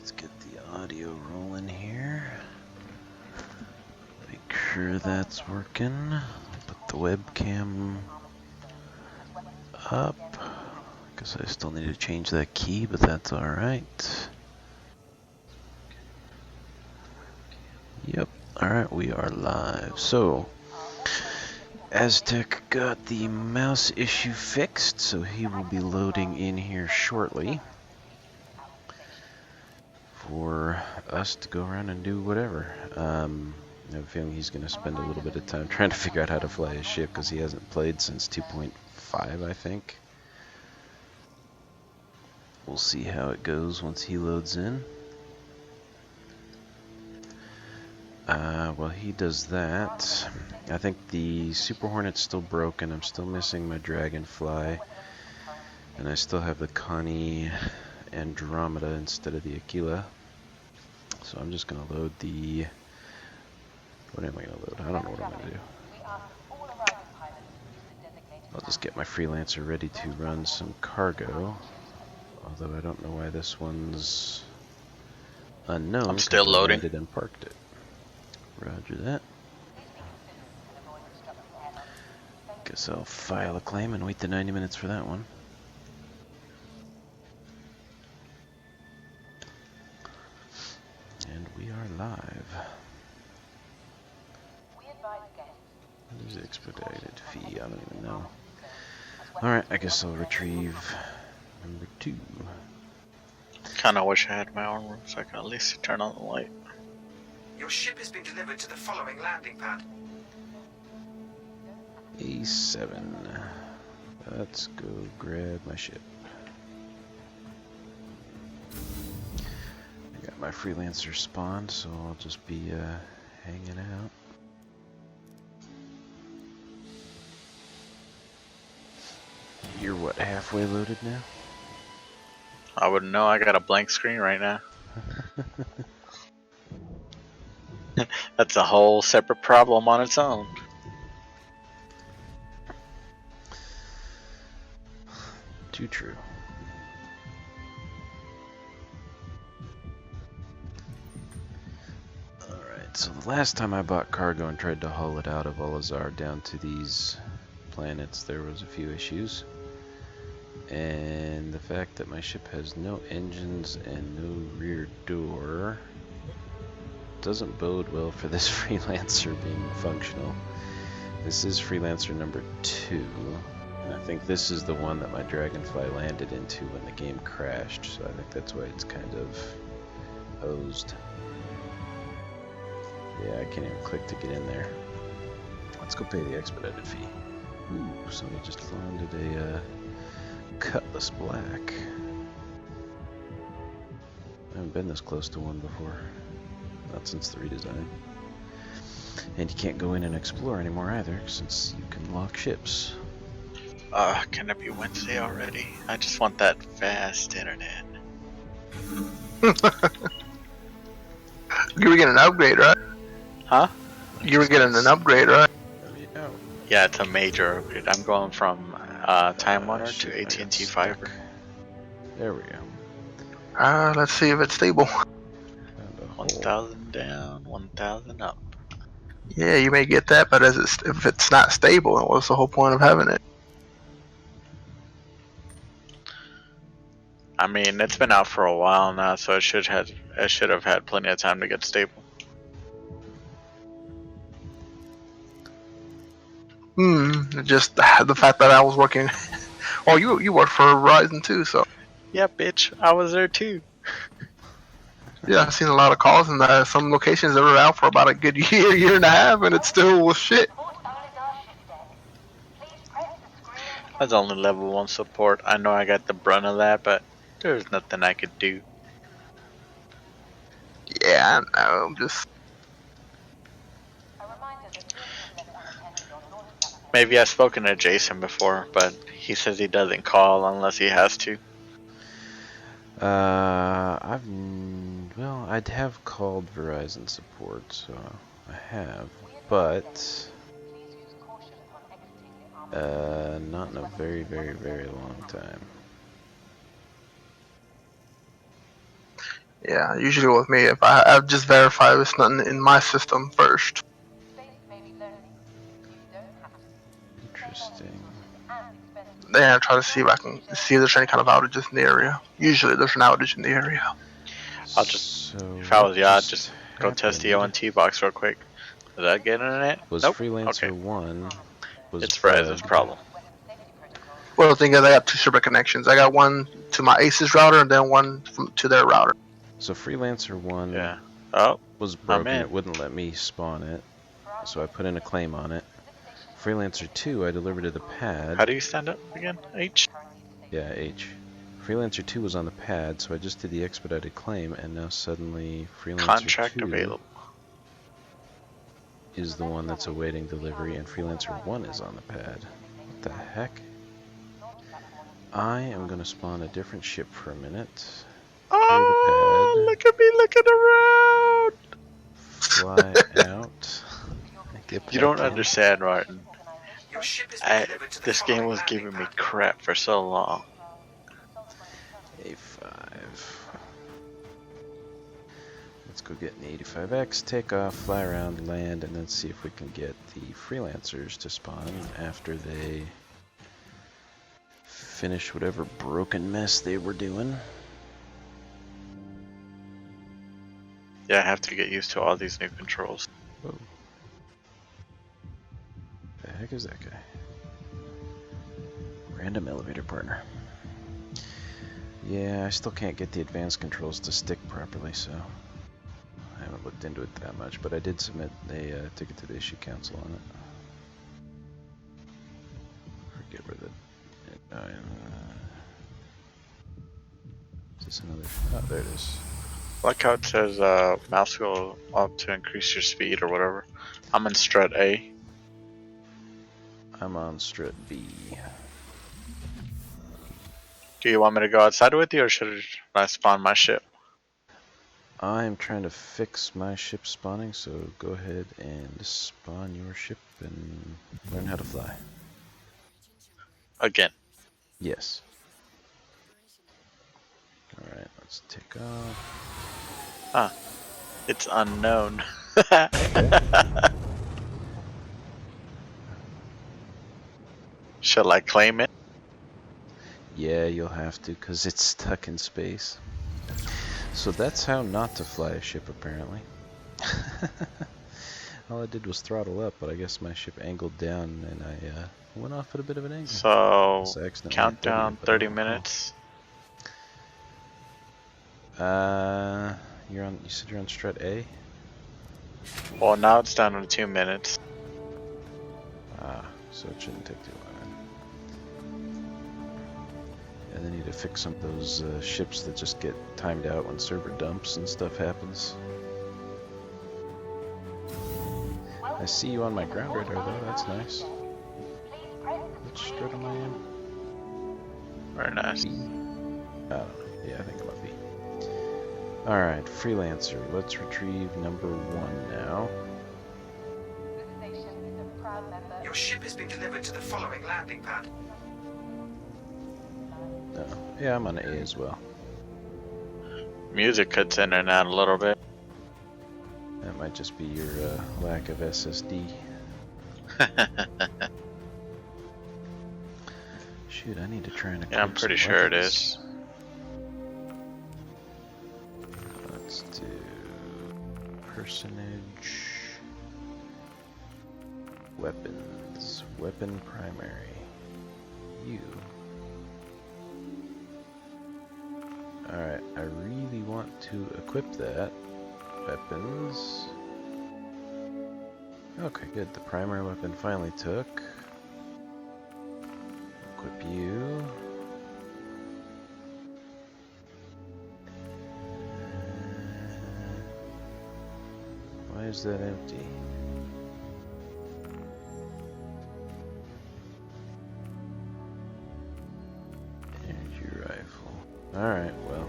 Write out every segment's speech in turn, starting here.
Let's get the audio rolling here. Make sure that's working. Put the webcam up. Guess I still need to change that key, but that's alright. Yep, alright, we are live. So, Aztek got the mouse issue fixed, so he will be loading in here shortly for us to go around and do whatever. I have a feeling he's going to spend a little bit of time trying to figure out how to fly his ship because he hasn't played since 2.5, I think. We'll see how it goes once he loads in. While he does that, I think the Super Hornet's still broken. I'm still missing my Dragonfly. And I still have the Connie Andromeda instead of the Aquila. So I'm just going to load the... What am I going to load? I don't know what I'm going to do. I'll just get my Freelancer ready to run some cargo. Although I don't know why this one's unknown. I'm still loading. I landed and parked it. Roger that. Guess I'll file a claim and wait the 90 minutes for that one. And we are live. What is the expedited fee? I don't even know. Alright, I guess I'll retrieve number 2. Kinda wish I had my armor so I can at least turn on the light. Your ship has been delivered to the following landing pad. A7. Let's go grab my ship. I got my Freelancer spawned, so I'll just be hanging out. You're what, halfway loaded now? I wouldn't know, I got a blank screen right now. That's a whole separate problem on its own. Too true. Alright, so the last time I bought cargo and tried to haul it out of Ollisar down to these planets, there was a few issues. And the fact that my ship has no engines and no rear door doesn't bode well for this Freelancer being functional. This is Freelancer number 2, and I think this is the one that my Dragonfly landed into when the game crashed, so I think that's why it's kind of hosed. Yeah, I can't even click to get in there. Let's go pay the expedited fee. Ooh, somebody just landed a Cutlass Black. I haven't been this close to one before. Not since the redesign. And you can't go in and explore anymore either, since you can lock ships. Can it be Wednesday already? I just want that fast internet. You were getting an upgrade, right? Huh? You were getting an upgrade, right? Yeah, it's a major upgrade. I'm going from Time Warner to AT&T Fiber. There we go. Let's see if it's stable. 1,000 down, 1,000 up. Yeah, you may get that, but if it's not stable, then what's the whole point of having it? I mean, it's been out for a while now, so it should have had plenty of time to get stable. Just the fact that I was working. Oh, you work for Verizon too, so. Yeah, bitch, I was there too. Yeah, I've seen a lot of calls, and some locations that were out for about a good year and a half, and it still was shit. That's only level 1 support. I know I got the brunt of that, but there's nothing I could do. Yeah, I know. I'm just. Maybe I've spoken to Jason before, but he says he doesn't call unless he has to. I'd have called Verizon support, so I have, but not in a very, very, very long time. Yeah, usually with me, if I just verify it's nothing in my system first. Interesting. Then I try to see if I can see if there's any kind of outages in the area. Usually there's an outage in the area. I'll just, So if I was you, I'd what just go test the happened ONT box real quick. Did I get internet? Was Nope. Freelancer Okay. 1 was It's Verizon's bugged. problem. Well, the thing is, I got two separate connections. I got one to my ACES router and then one to their router. So Freelancer 1 Yeah. Oh, was broken. in. It wouldn't let me spawn it. So I put in a claim on it. Freelancer 2 I delivered to the pad. how do you stand up again? H? Yeah, H. Freelancer 2 was on the pad, so I just did the expedited claim, and now suddenly Freelancer Contract 2 available. is the one that's awaiting delivery, and Freelancer 1 is on the pad. What the heck? I am going to spawn a different ship for a minute. Oh, pad. look at me looking around! Fly out. Get You back don't in. understand, Martin. Your ship has been delivered to the This game following was landing giving me pad. crap for so long. A5. Let's go get an 85X, take off, fly around, land, and then see if we can get the freelancers to spawn after they finish whatever broken mess they were doing. Yeah, I have to get used to all these new controls. Whoa. The heck is that guy? Random elevator partner. Yeah, I still can't get the advanced controls to stick properly, so I haven't looked into it that much, but I did submit a ticket to the issue council on it. Forget where the... is this another... Oh, there it is. Like how it says mouse wheel up to increase your speed or whatever. I'm in strut A. I'm on strut B. Do you want me to go outside with you or should I spawn my ship? I'm trying to fix my ship spawning, so go ahead and spawn your ship and learn how to fly. Again. Yes. Alright, let's take off. Huh. It's unknown. Shall I claim it? Yeah, you'll have to, because it's stuck in space. So that's how not to fly a ship, apparently. All I did was throttle up, but I guess my ship angled down, and I went off at a bit of an angle. So, So I accidentally countdown hit W, but 30 I don't know. minutes. You're on. You said you're on strut A. Well, now it's down to 2 minutes. So it shouldn't take too long. And then you need to fix some of those ships that just get timed out when server dumps and stuff happens. I see you on my ground radar though. That's nice. Which strut am I in? Very nice. B? I don't know. Yeah, I think I'm a B. Alright, Freelancer. Let's retrieve number 1 now. Your ship has been delivered to the following landing pad. No. Yeah, I'm on A as well. Music cuts in and out a little bit. That might just be your lack of SSD. Shoot, I need to try and equip Yeah, I'm pretty some sure it weapons. is. Let's do personage, weapons, weapon primary, you. Alright, I really want to equip that. Weapons. Okay, good. The primary weapon finally took. Equip you. Why is that empty? Energy rifle. Alright, well.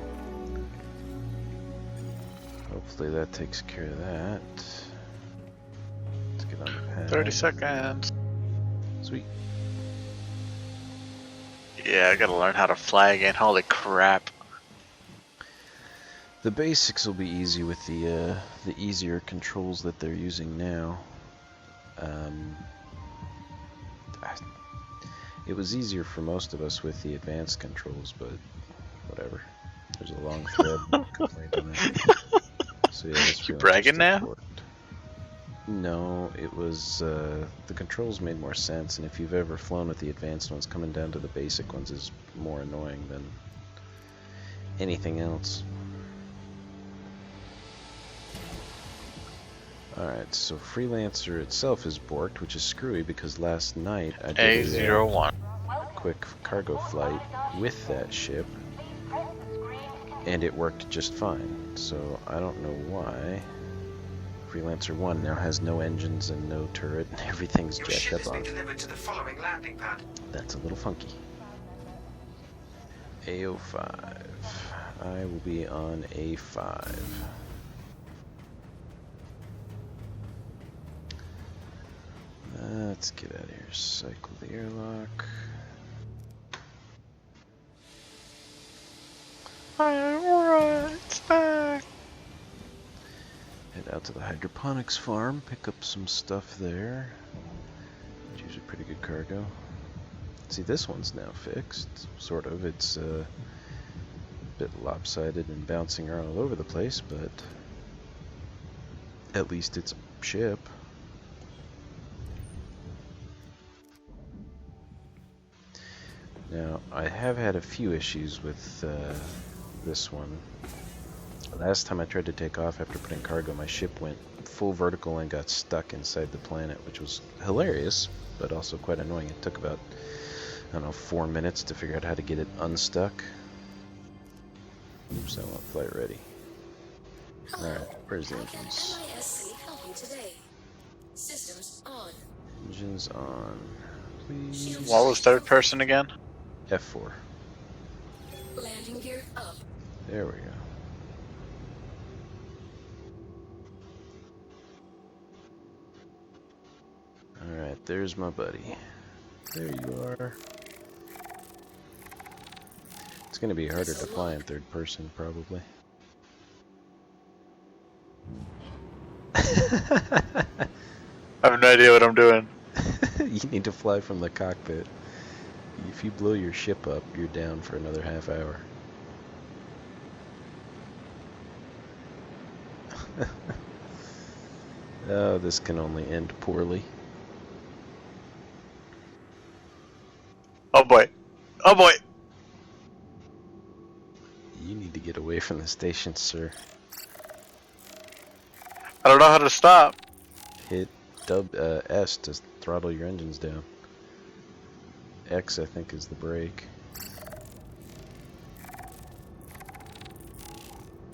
Hopefully that takes care of that. Let's get on the pad. 30 seconds. Sweet. Yeah, I gotta learn how to fly again. Holy crap. The basics will be easy with the easier controls that they're using now. It was easier for most of us with the advanced controls, but whatever. There's a long thread complaint on that. So yeah, this You bragging now? worked. No, it was the controls made more sense, and if you've ever flown with the advanced ones, coming down to the basic ones is more annoying than anything else. Alright, so Freelancer itself is borked, which is screwy because last night I did A01. quick cargo flight with that ship, and it worked just fine. So I don't know why Freelancer 1 now has no engines and no turret, and everything's Your jacked ship up has on been it. delivered to the following landing pad. That's a little funky. A05. I will be on A5. Let's get out of here. Cycle the airlock. Alright, back. Head out to the hydroponics farm, pick up some stuff there. It's usually pretty good cargo. See, this one's now fixed, sort of. It's a bit lopsided and bouncing around all over the place, but at least it's a ship. Now, I have had a few issues with this one. Last time I tried to take off after putting cargo, my ship went full vertical and got stuck inside the planet, which was hilarious, but also quite annoying. It took about, I don't know, 4 minutes to figure out how to get it unstuck. Oops, I want flight ready. Alright, where's the engines? Engines on, please. What was third person again? F4. Landing gear up. There we go. Alright, there's my buddy. There you are. It's gonna be harder to fly in third person, probably. I have no idea what I'm doing. You need to fly from the cockpit. If you blow your ship up, you're down for another half hour. Oh, this can only end poorly. Oh boy. Oh boy. You need to get away from the station, sir. I don't know how to stop. Hit S to throttle your engines down. X, I think, is the brake.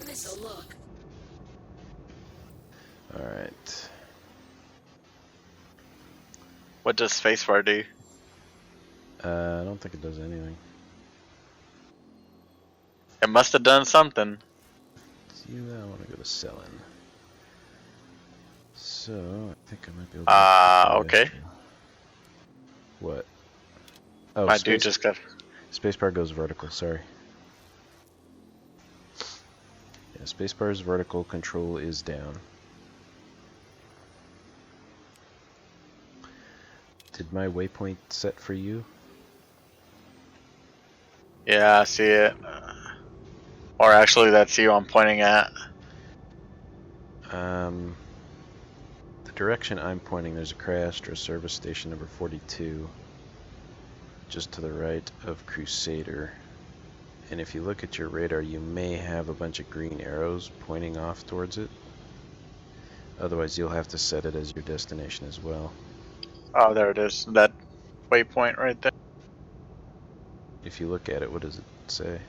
Missile lock. Alright. What does spacebar do? I don't think it does anything. It must have done something. I want to go to Cellin. So, I think I might be able to... Okay. What? Oh, My dude just got... Spacebar goes vertical, sorry. Yeah, spacebar's vertical, control is down. Did my waypoint set for you? Yeah, I see it. Or actually, that's you I'm pointing at. The direction I'm pointing, there's a Cryastra service station number 42, just to the right of Crusader. And if you look at your radar, you may have a bunch of green arrows pointing off towards it. Otherwise, you'll have to set it as your destination as well. Oh, there it is. That waypoint right there. If you look at it, what does it say?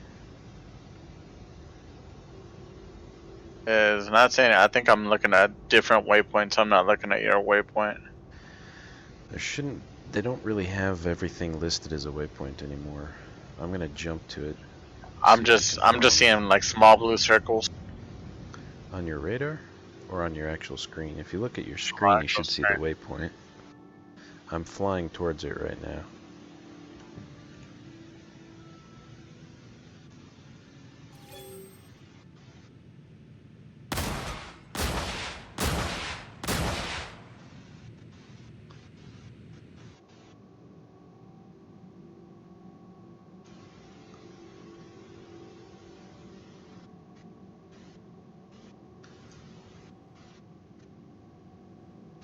It's not saying it. I think I'm looking at different waypoints. I'm not looking at your waypoint. They don't really have everything listed as a waypoint anymore. I'm gonna jump to it. I'm just seeing like small blue circles. On your radar? Or on your actual screen? If you look at your screen, you should see the waypoint. I'm flying towards it right now.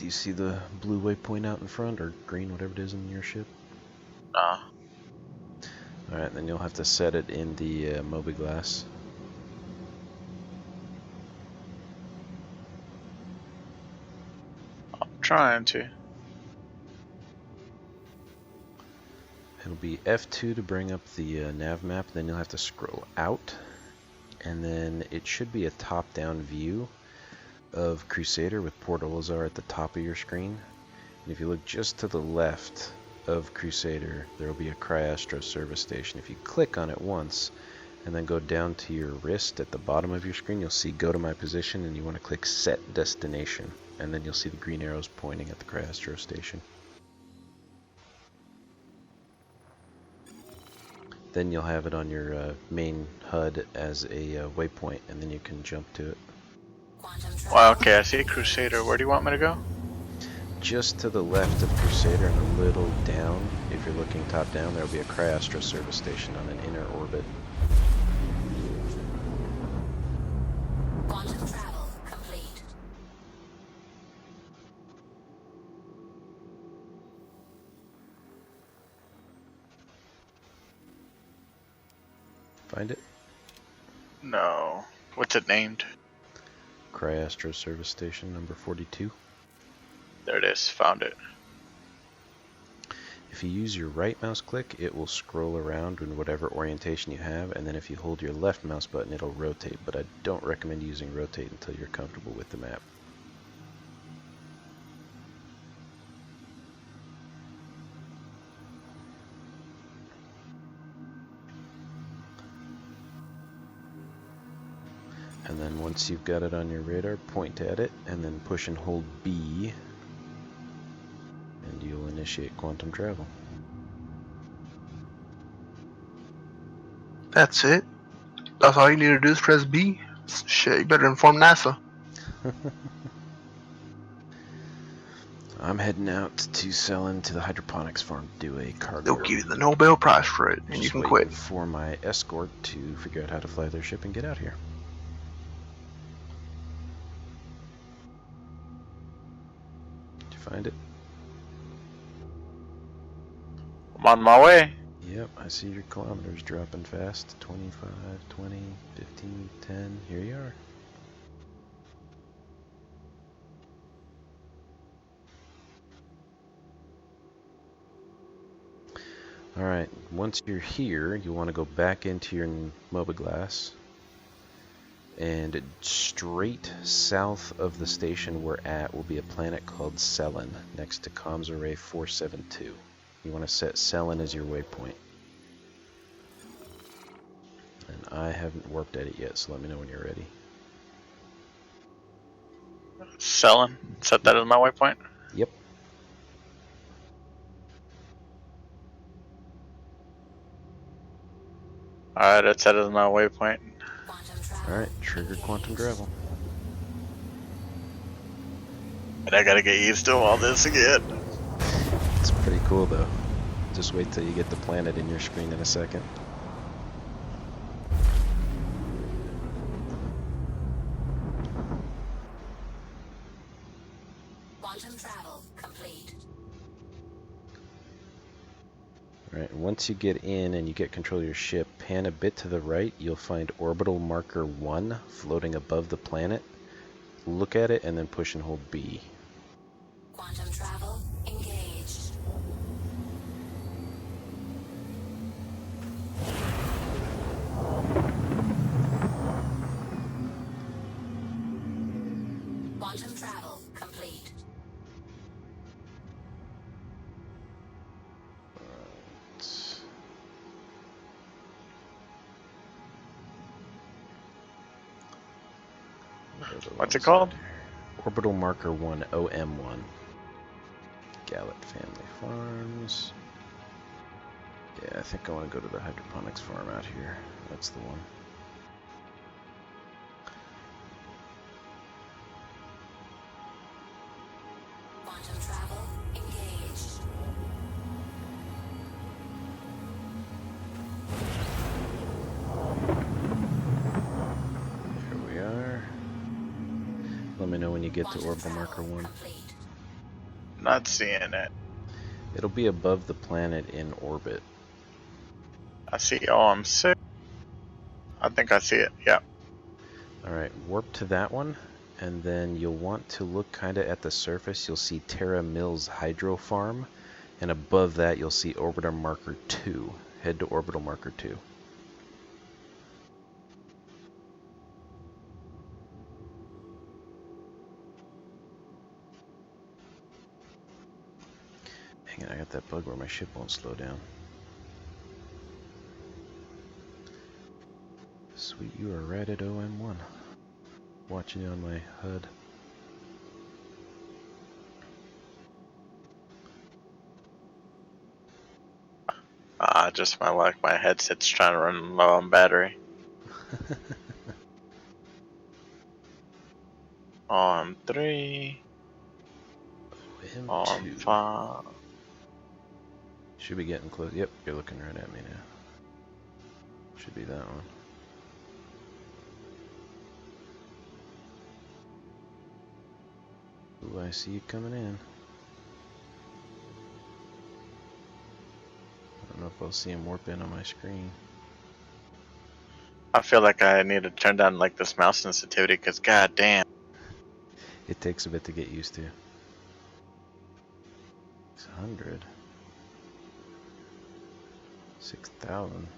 Do you see the blue waypoint out in front, or green, whatever it is in your ship? Nah. Alright, then you'll have to set it in the Mobiglass. I'm trying to. It'll be F2 to bring up the nav map, then you'll have to scroll out, and then it should be a top-down view of Crusader with Port Ollisar at the top of your screen. And if you look just to the left of Crusader, there will be a Cryastro service station. If you click on it once, and then go down to your wrist at the bottom of your screen, you'll see Go to My Position, and you want to click Set Destination, and then you'll see the green arrows pointing at the Cryastro station. Then you'll have it on your main HUD as a waypoint, and then you can jump to it. Well, okay, I see Crusader. Where do you want me to go? Just to the left of Crusader and a little down, if you're looking top down, there will be a Cryastro service station on an inner orbit. Quantum travel complete. Find it? No. What's it named? Cryastro service station number 42. There it is. Found it. If you use your right mouse click, it will scroll around in whatever orientation you have, and then if you hold your left mouse button, it'll rotate, but I don't recommend using rotate until you're comfortable with the map. And then once you've got it on your radar, point at it, and then push and hold B, and you'll initiate quantum travel. That's it. That's all you need to do is press B. Shit, you better inform NASA. I'm heading out to Cellin to the hydroponics farm to do a cargo. They'll give you the Nobel Prize for it, and you Just can waiting quit. for my escort to figure out how to fly their ship and get out here. Did you find it? I'm on my way. Yep, I see your kilometers dropping fast. 25, 20, 15, 10. Here you are. Alright, once you're here, you want to go back into your Mobiglass. And straight south of the station we're at will be a planet called Cellin, next to Comms Array 472. You want to set Cellin as your waypoint. And I haven't warped at it yet, so let me know when you're ready. Cellin. Set that as my waypoint. Yep. Alright, that's set as my waypoint. Quantum travel. Alright, trigger quantum travel. And I gotta get used to all this again. It's pretty cool though. Just wait till you get the planet in your screen in a second. Quantum travel complete. Alright, once you get in and you get control of your ship, pan a bit to the right, you'll find orbital marker 1 floating above the planet. Look at it and then push and hold B. Quantum travel engaged. Quantum travel complete. What's it called? Orbital marker 1, OM1. Gallet Family Farms. Yeah, I think I want to go to the hydroponics farm out here. That's the one. Quantum travel engaged. Here we are. Let me know when you get to orbital marker 1. Complete. Not seeing it. It'll be above the planet in orbit. I see. Oh, I'm sick. I think I see it. Yeah. Alright, warp to that one, and then you'll want to look kind of at the surface. You'll see Terra Mills Hydro Farm, and above that you'll see Orbiter Marker 2. Head to Orbital Marker 2. Hang on, I got that bug where my ship won't slow down. Sweet, you are right at OM1. Watching you on my HUD. Just my luck. My headset's trying to run low on battery. On 3. OM2. On 5. Should be getting close. Yep, you're looking right at me now. Should be that one. Ooh, I see you coming in. I don't know if I'll see him warp in on my screen. I feel like I need to turn down like this mouse sensitivity because god damn. It takes a bit to get used to. 600. 6,000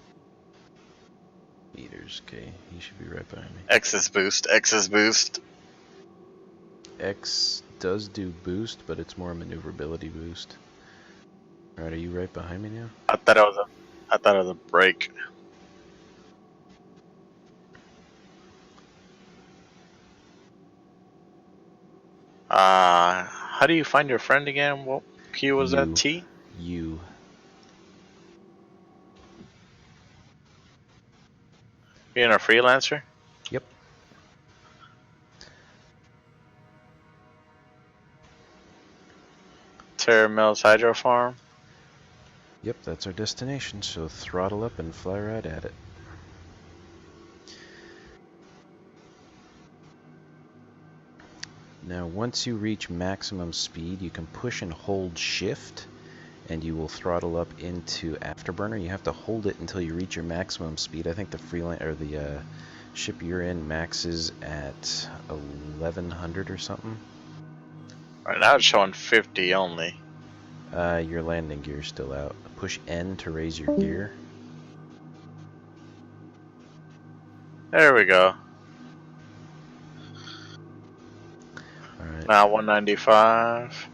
meters. Okay, he should be right behind me. X is boost. X is boost. X does do boost, but it's more a maneuverability boost. Alright, are you right behind me now? I thought it was a break. How do you find your friend again? What key was that? T? U. Being a freelancer? Yep. Terra Mills Hydro Farm. Yep, that's our destination, so throttle up and fly right at it. Now, once you reach maximum speed, you can push and hold shift, and you will throttle up into Afterburner. You have to hold it until you reach your maximum speed. I think the ship you're in maxes at 1100 or something. Right now it's showing 50 only. Your landing gear's still out. Push N to raise your gear. There we go. Alright. Now 195.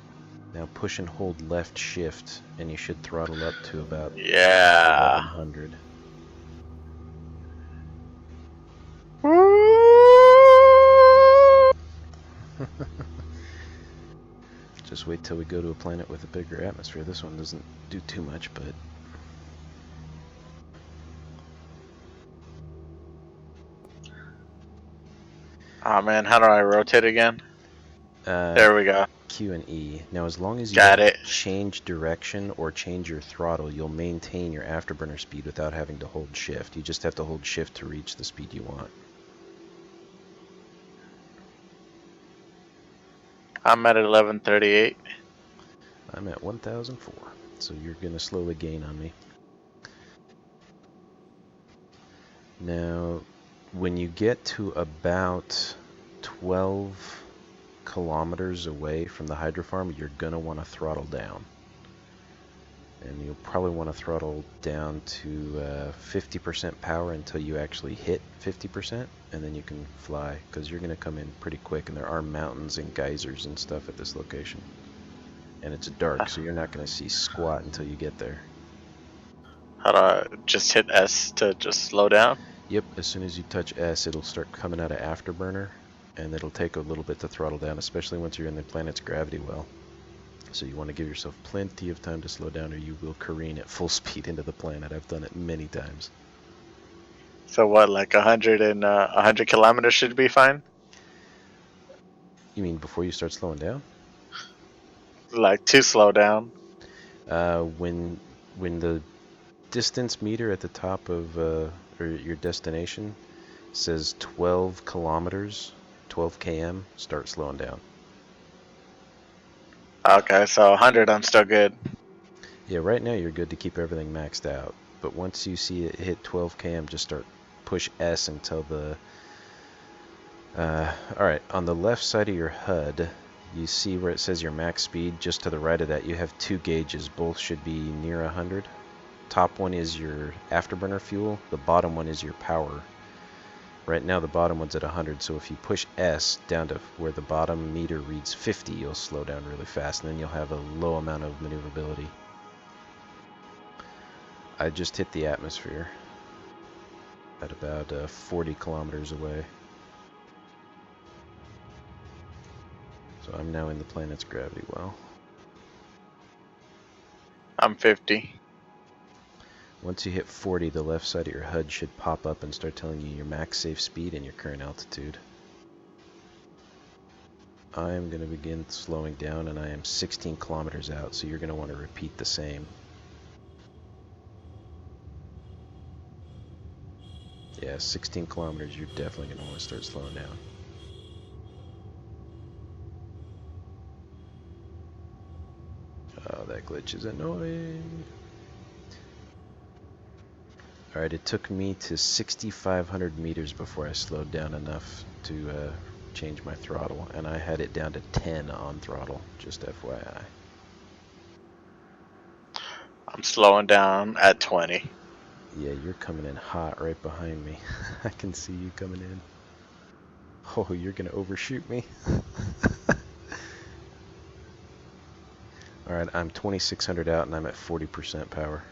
Now push and hold left shift, and you should throttle up to about Yeah. 1100. Just wait till we go to a planet with a bigger atmosphere. This one doesn't do too much, but... Oh man, how do I rotate again? There we go. Q and E. Now, as long as you Got don't it. change direction or change your throttle, you'll maintain your afterburner speed without having to hold shift. You just have to hold shift to reach the speed you want. I'm at 1138. I'm at 1004, so you're going to slowly gain on me. Now, when you get to about 12 kilometers away from the hydro farm, you're going to want to throttle down. And you'll probably want to throttle down to 50% power until you actually hit 50%, and then you can fly, because you're going to come in pretty quick, and there are mountains and geysers and stuff at this location. And it's dark, so you're not going to see squat until you get there. How do I just hit S to just slow down? Yep, as soon as you touch S, it'll start coming out of afterburner, and it'll take a little bit to throttle down, especially once you're in the planet's gravity well. So you want to give yourself plenty of time to slow down, or you will careen at full speed into the planet. I've done it many times. So what, like 100 kilometers should be fine? You mean before you start slowing down? Like to slow down? When the distance meter at the top of or your destination says 12 kilometers, 12 km, start slowing down. Okay, so 100, I'm still good. Yeah, right now you're good to keep everything maxed out. But once you see it hit 12 km, just start push S until the... Alright, on the left side of your HUD, you see where it says your max speed. Just to the right of that, you have two gauges. Both should be near 100. Top one is your afterburner fuel. The bottom one is your power. Right now the bottom one's at 100, so if you push S down to where the bottom meter reads 50, you'll slow down really fast, and then you'll have a low amount of maneuverability. I just hit the atmosphere at about 40 kilometers away. So I'm now in the planet's gravity well. I'm 50. Once you hit 40, the left side of your HUD should pop up and start telling you your max safe speed and your current altitude. I am going to begin slowing down, and I am 16 kilometers out, so you're going to want to repeat the same. Yeah, 16 kilometers, you're definitely going to want to start slowing down. Oh, that glitch is annoying. Alright, it took me to 6,500 meters before I slowed down enough to change my throttle, and I had it down to 10 on throttle, just FYI. I'm slowing down at 20. Yeah, you're coming in hot right behind me. I can see you coming in. Oh, you're gonna overshoot me. Alright, I'm 2,600 out and I'm at 40% power.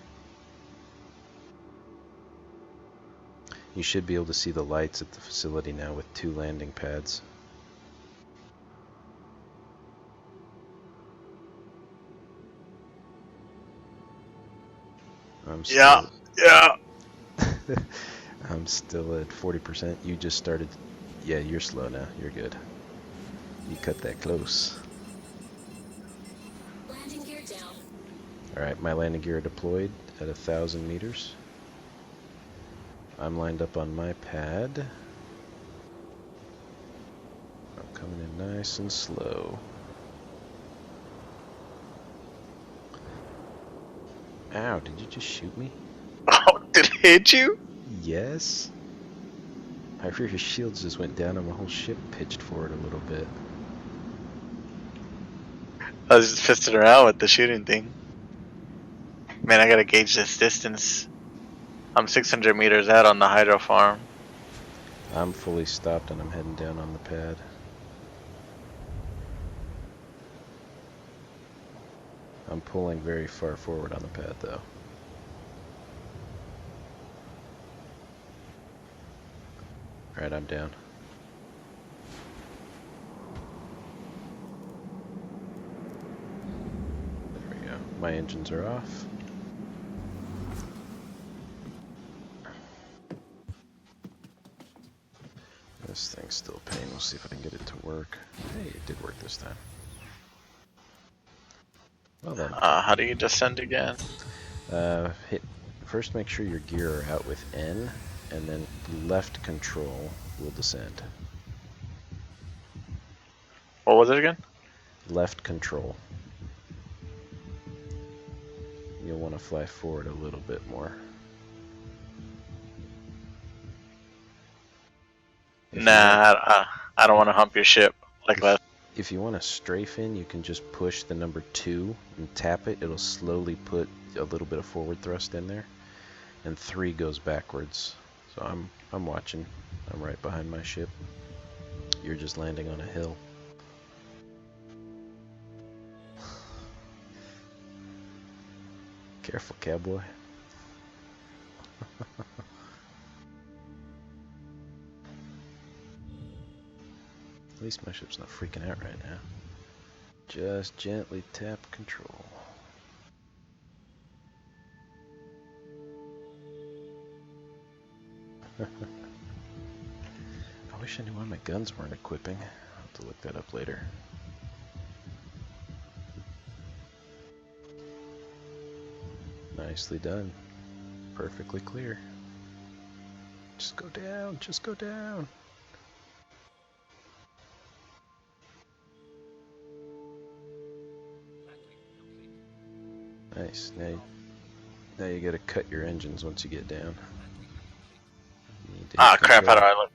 You should be able to see the lights at the facility now with 2 landing pads. I'm still, Yeah. I'm still at 40%. You just started. Yeah, you're slow now. You're good. You cut that close. Landing gear down. Alright, my landing gear deployed at 1,000 meters. I'm lined up on my pad. I'm coming in nice and slow. Ow, did you just shoot me? Oh, did it hit you? Yes. My rear shields just went down and my whole ship pitched forward a little bit. I was just fisting around with the shooting thing. Man, I gotta gauge this distance. I'm 600 meters out on the hydro farm. I'm fully stopped and I'm heading down on the pad. I'm pulling very far forward on the pad though. Alright, I'm down. There we go. My engines are off. This thing's still a pain. We'll see if I can get it to work. Hey, it did work this time. Well then. How do you descend again? Hit. First, make sure your gear are out with N, and then left control will descend. What was it again? Left control. You'll want to fly forward a little bit more. Nah, I don't want to hump your ship like that. If you want to strafe in, you can just push the number 2 and tap it. It'll slowly put a little bit of forward thrust in there. And 3 goes backwards. So I'm watching. I'm right behind my ship. You're just landing on a hill. Careful, cowboy. At least my ship's not freaking out right now. Just gently tap control. I wish I knew why my guns weren't equipping. I'll have to look that up later. Nicely done. Perfectly clear. Just go down, just go down. Nice. Now you gotta cut your engines once you get down. You need to hit Ah, crap, how do control, I look?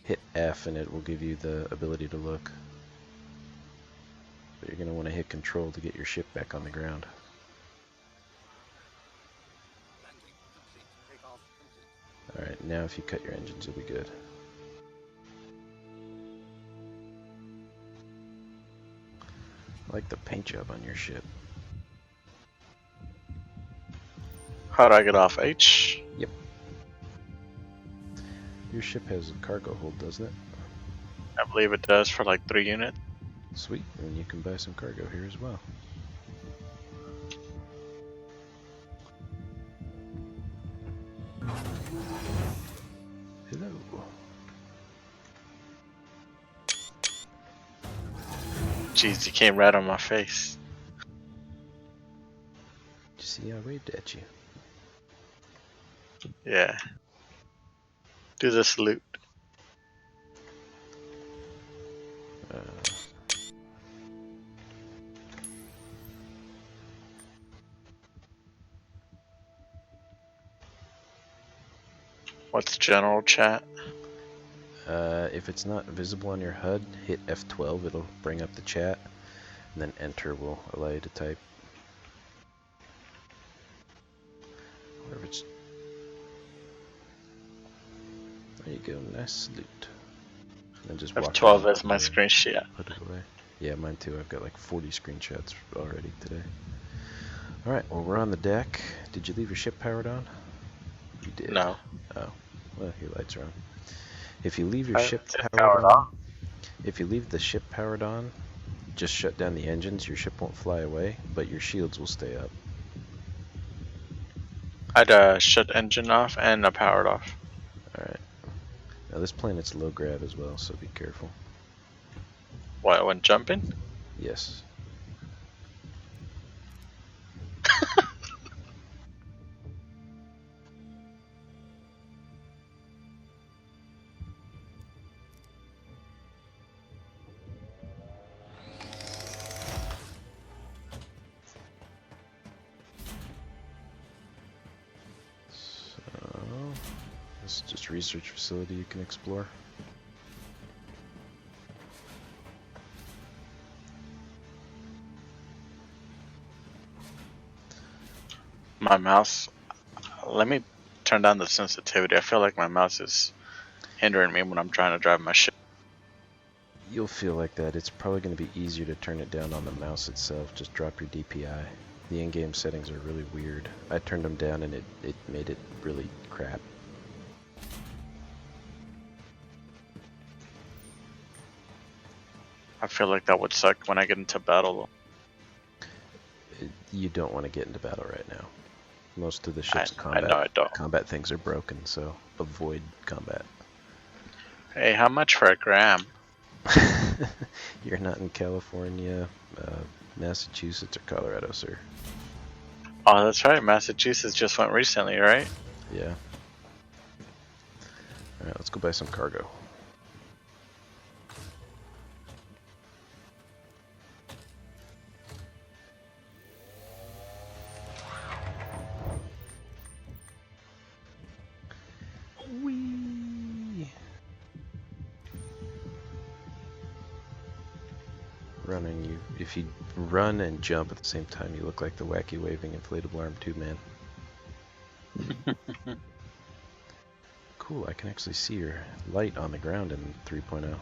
hit F and it will give you the ability to look. But you're gonna want to hit control to get your ship back on the ground. Alright, now if you cut your engines you'll be good. I like the paint job on your ship. How do I get off? H? Your ship has a cargo hold, doesn't it? I believe it does for like 3 units. Sweet, and you can buy some cargo here as well. Hello. Jeez, you came right on my face. Did you see I waved at you? Yeah. Do the salute. Uh, What's general chat? if it's not visible on your HUD, hit F12, it'll bring up the chat, and then enter will allow you to type. Or if it's... There you go, nice salute. And then just walk F12 around, is my screenshot. put it away. Yeah, mine too. I've got like 40 screenshots already today. Alright, well we're on the deck. Did you leave your ship powered on? You did. No. Oh, well your lights are on. If you leave your I ship just powered powered on, on. if you leave the ship powered on, just shut down the engines, your ship won't fly away, but your shields will stay up. I'd shut engine off and powered off. Alright. Now this planet's low grav as well, so be careful. What, when jumping? Yes. So, this is just a research facility you can explore. My mouse. Let me turn down the sensitivity. I feel like my mouse is hindering me when I'm trying to drive my ship. You'll feel like that. It's probably going to be easier to turn it down on the mouse itself. Just drop your DPI. The in-game settings are really weird. I turned them down and it made it really crap. I feel like that would suck when I get into battle. You don't want to get into battle right now. Most of the ship's I know I don't. combat things are broken, so avoid combat. Hey, how much for a gram? You're not in California, Massachusetts, or Colorado, sir. Oh, that's right. Massachusetts just went recently, right? Yeah. Alright, let's go buy some cargo. Whee! Running, if you run and jump at the same time, you look like the wacky waving inflatable arm tube man. Cool, I can actually see your light on the ground in 3.0.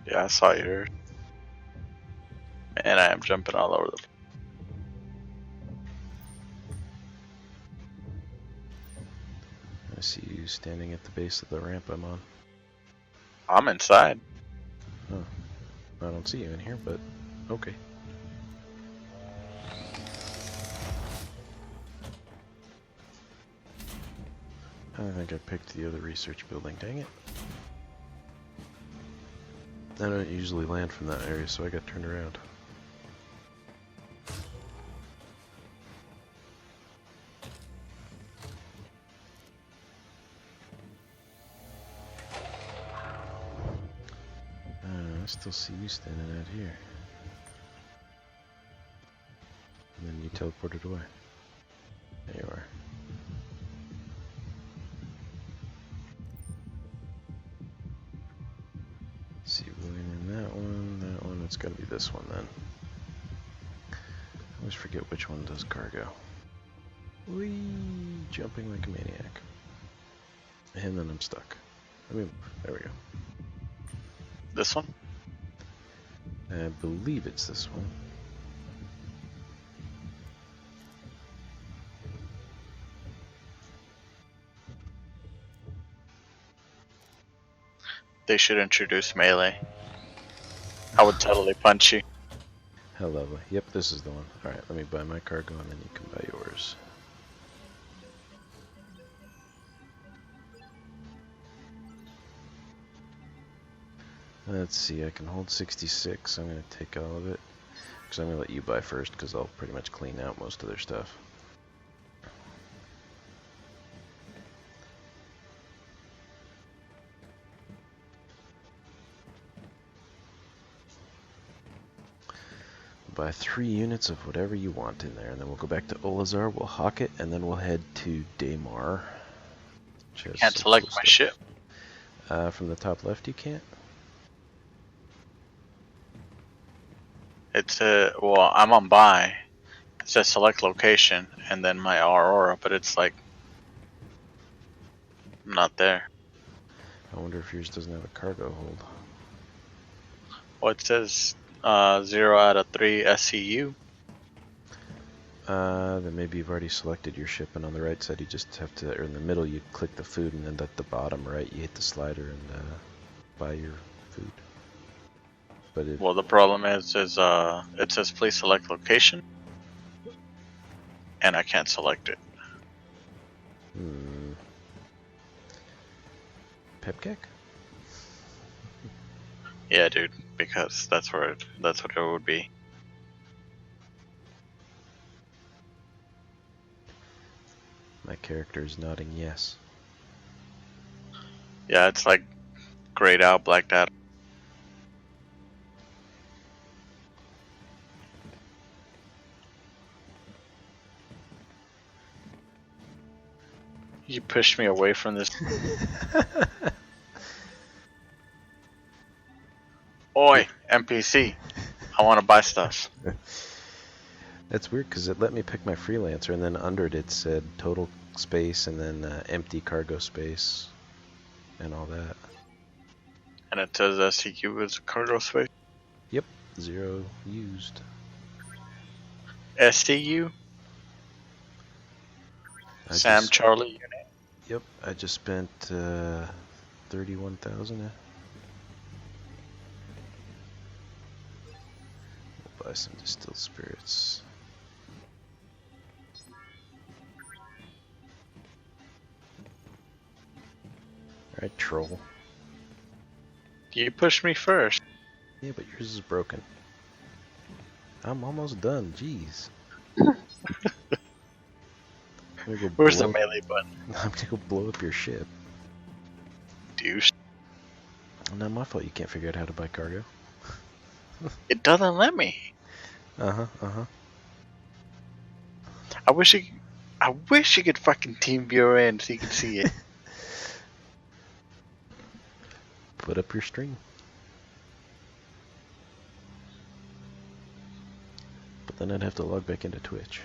Yeah, I saw yours. Man, I am jumping all over the. I see you standing at the base of the ramp I'm on. I'm inside. Oh, I don't see you in here, but okay. I think I picked the other research building, dang it. I don't usually land from that area, so I got turned around. I still see you standing out here. teleported away. There you are. See, we're going in that one, it's gotta be this one then. I always forget which one does cargo. Whee! Jumping like a maniac. And then I'm stuck. There we go. This one? I believe it's this one. They should introduce melee. I would totally punch you. How lovely. Yep, this is the one. Alright, let me buy my cargo and then you can buy yours. Let's see, I can hold 66. I'm going to take all of it. Because I'm going to let you buy first because I'll pretty much clean out most of their stuff. Buy 3 units of whatever you want in there, and then we'll go back to Ollisar, we'll hawk it, and then we'll head to Daymar. Can't select my ship. From the top left you can't? It's well, I'm on buy. It says select location, and then my Aurora, but it's like not there. I wonder if yours doesn't have a cargo hold. Well, it says 0 out of 3 SCU. Then maybe you've already selected your ship, and on the right side you just have to, or in the middle you click the food, and then at the bottom right you hit the slider and buy your food. But Well, the problem is it says please select location, and I can't select it. Pepkek? Yeah, dude, because that's what it would be. My character is nodding yes. Yeah, it's like grayed out, blacked out. You pushed me away from this. Oi, NPC. I want to buy stuff. That's weird because it let me pick my freelancer, and then under it said total space and then empty cargo space and all that. And it says SCU is cargo space. Yep, 0 used. SCU? Charlie unit. Yep, I just spent 31,000. We'll buy some distilled spirits. Alright, troll. You pushed me first. Yeah, but yours is broken. I'm almost done, jeez. Where's the melee button? I'm gonna go blow up your ship. Douche. Not my fault you can't figure out how to buy cargo. It doesn't let me. I wish you could fucking team viewer in so you could see it. Put up your stream. But then I'd have to log back into Twitch.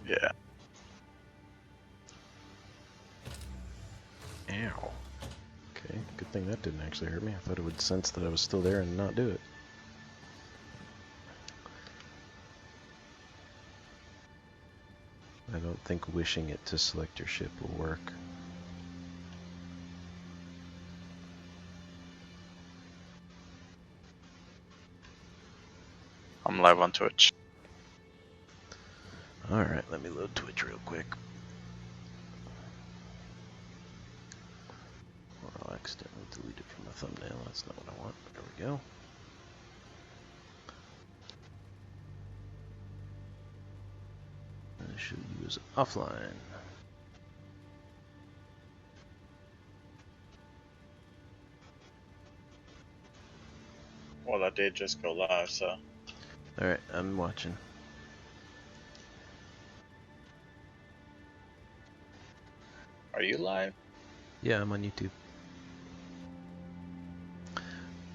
Yeah. Ow. Okay, good thing that didn't actually hurt me. I thought it would sense that I was still there and not do it. I don't think wishing it to select your ship will work. I'm live on Twitch. Alright, let me load Twitch real quick. Or I'll accidentally delete it from the thumbnail. That's not what I want. There we go. I should use offline. Well, that did just go live, so. Alright, I'm watching. Are you live? Yeah, I'm on YouTube.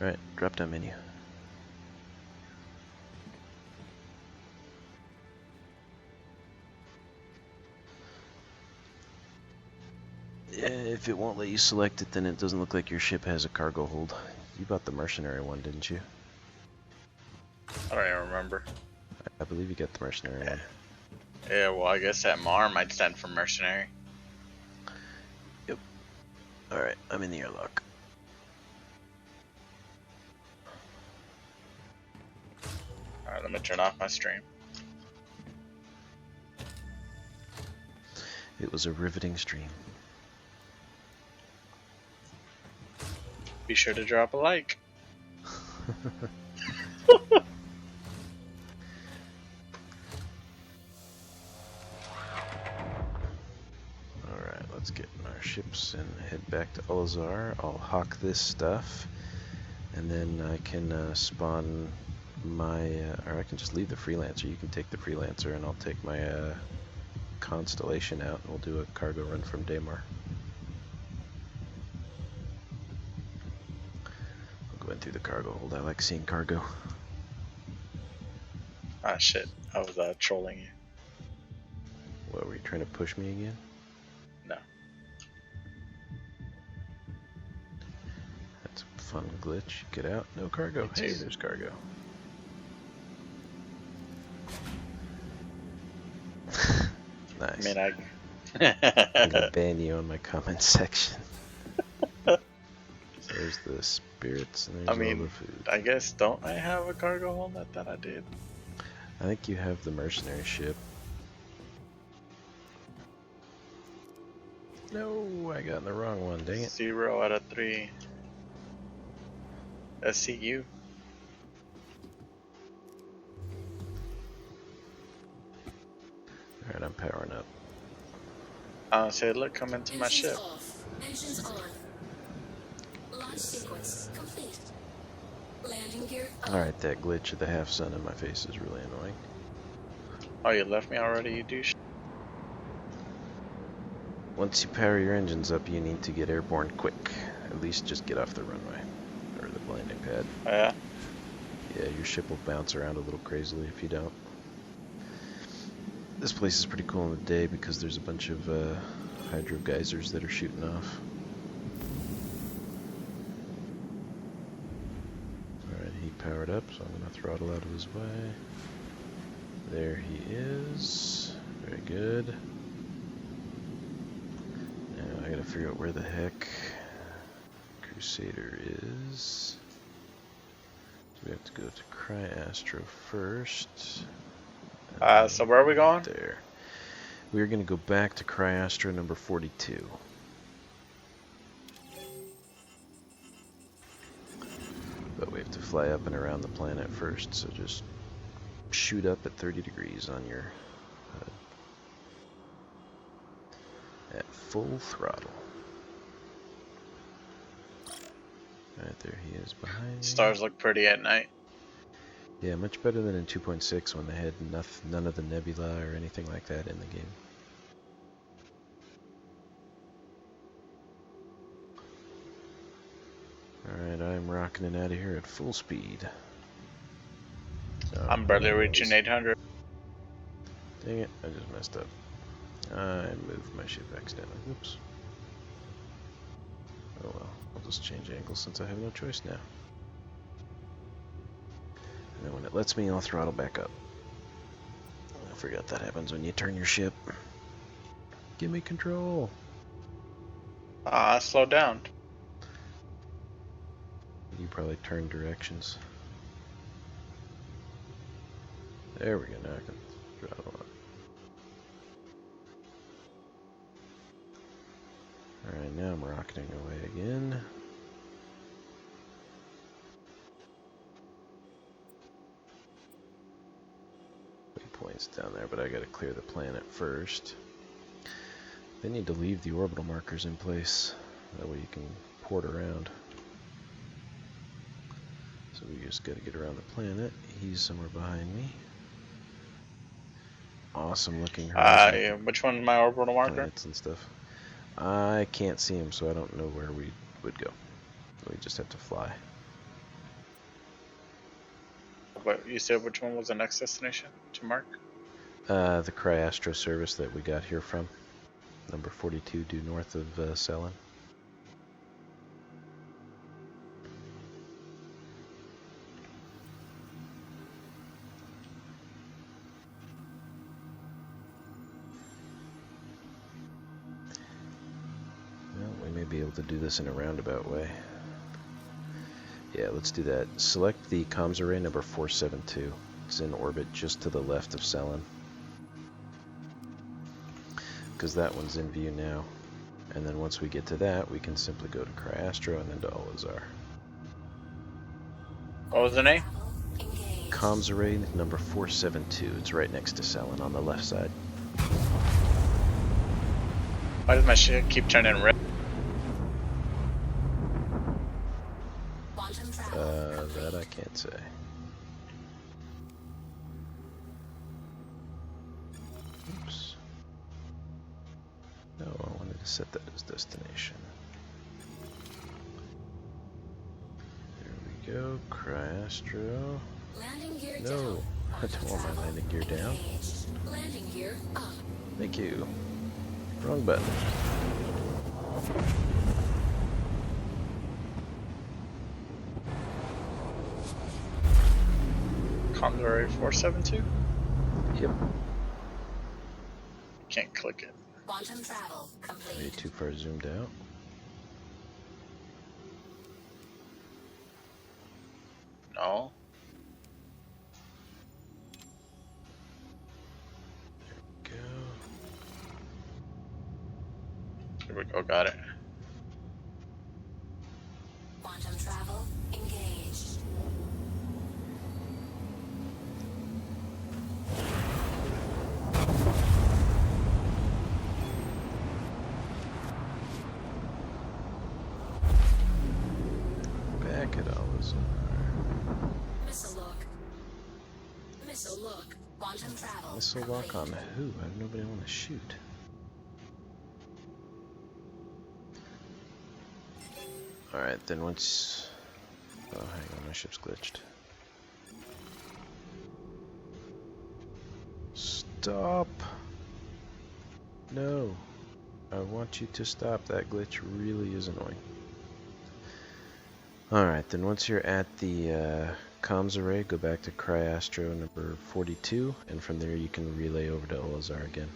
Alright, drop down menu. Yeah, if it won't let you select it, then it doesn't look like your ship has a cargo hold. You bought the mercenary one, didn't you? I don't even remember. I believe you got the mercenary one. Yeah, well, I guess that Mar might stand for mercenary. Yep. Alright, I'm in the airlock. Alright, let me turn off my stream. It was a riveting stream. Be sure to drop a like. Alright, let's get in our ships and head back to Ollisar. I'll hawk this stuff, and then I can spawn my, or I can just leave the Freelancer. You can take the Freelancer, and I'll take my Constellation out, and we'll do a cargo run from Daymar. I'll go in through the cargo hold. I like seeing cargo. Ah, shit. I was trolling you. What, were you trying to push me again? No. That's a fun glitch. Get out. No cargo. Hey, there's cargo. Nice. I mean, I'm gonna ban you on my comment section. There's the spirits and there's I mean, all the food. I guess, don't I have a cargo hold? I thought I did. I think you have the mercenary ship. No, I got in the wrong one, dang it. 0 out of 3. SCU. Alright, I'm powering up. Say, look, come into my ship. Off. Engines on. Launch sequence complete. Landing gear up. Alright, that glitch of the half sun in my face is really annoying. Oh, you left me already, you douche? Once you power your engines up, you need to get airborne quick. At least just get off the runway. Or the landing pad. Oh, yeah? Yeah, your ship will bounce around a little crazily if you don't. This place is pretty cool in the day because there's a bunch of hydro geysers that are shooting off. Alright, he powered up, so I'm going to throttle out of his way. There he is. Very good. Now I gotta figure out where the heck Crusader is. So we have to go to Cryastro first. So where are we going? There. We're going to go back to Cryastro number 42. But we have to fly up and around the planet first, so just shoot up at 30 degrees on your HUD. At full throttle. Right there he is behind me. Stars look pretty at night. Yeah, much better than in 2.6 when they had none of the nebula or anything like that in the game. Alright, I'm rocking it out of here at full speed. Oh, I'm barely reaching 800. Dang it, I just messed up. I moved my ship accidentally. Whoops. Oh well, I'll just change angles since I have no choice now. And then when it lets me, I'll throttle back up. I forgot that happens when you turn your ship. Give me control. Slow down. You probably turn directions. There we go, now I can throttle up. Alright, now I'm rocketing away again. Points down there, but I gotta clear the planet first. They need to leave the orbital markers in place. That way you can port around. So we just gotta get around the planet. He's somewhere behind me. Awesome looking horizon Yeah, which one's my orbital marker? planets and stuff. I can't see him, so I don't know where we would go. We just have to fly. But you said which one was the next destination to mark? The Cryastro service that we got here from. Number 42 due north of Cellin. Well, we may be able to do this in a roundabout way. Yeah, let's do that. Select the comms array number 472. It's in orbit just to the left of Cellin. Because that one's in view now. And then once we get to that, we can simply go to Cryastro and then to Ollisar. What was the name? Engage. Comms array number 472. It's right next to Cellin on the left side. Why does my shit keep turning red? Quantum travel. That I can't say. Oops. No, I wanted to set that as destination. There we go, Cryastro. Landing gear No, down. I don't want my landing gear down. Engaged. Landing gear up. Thank you. Wrong button. Comms array 472? Yep. Can't click it. Quantum travel Are you complete. too far zoomed out? No. Go. Here we go, got it. Quantum travel engaged. Back at Ollisar. Missile lock. Missile lock. Quantum travel. Missile lock on complete. who? I have nobody I want to shoot. Alright, then once... Oh, hang on, my ship's glitched. Stop! No. I want you to stop. That glitch really is annoying. Alright, then once you're at the comms array, go back to Cryastro number 42, and from there you can relay over to Ollisar again.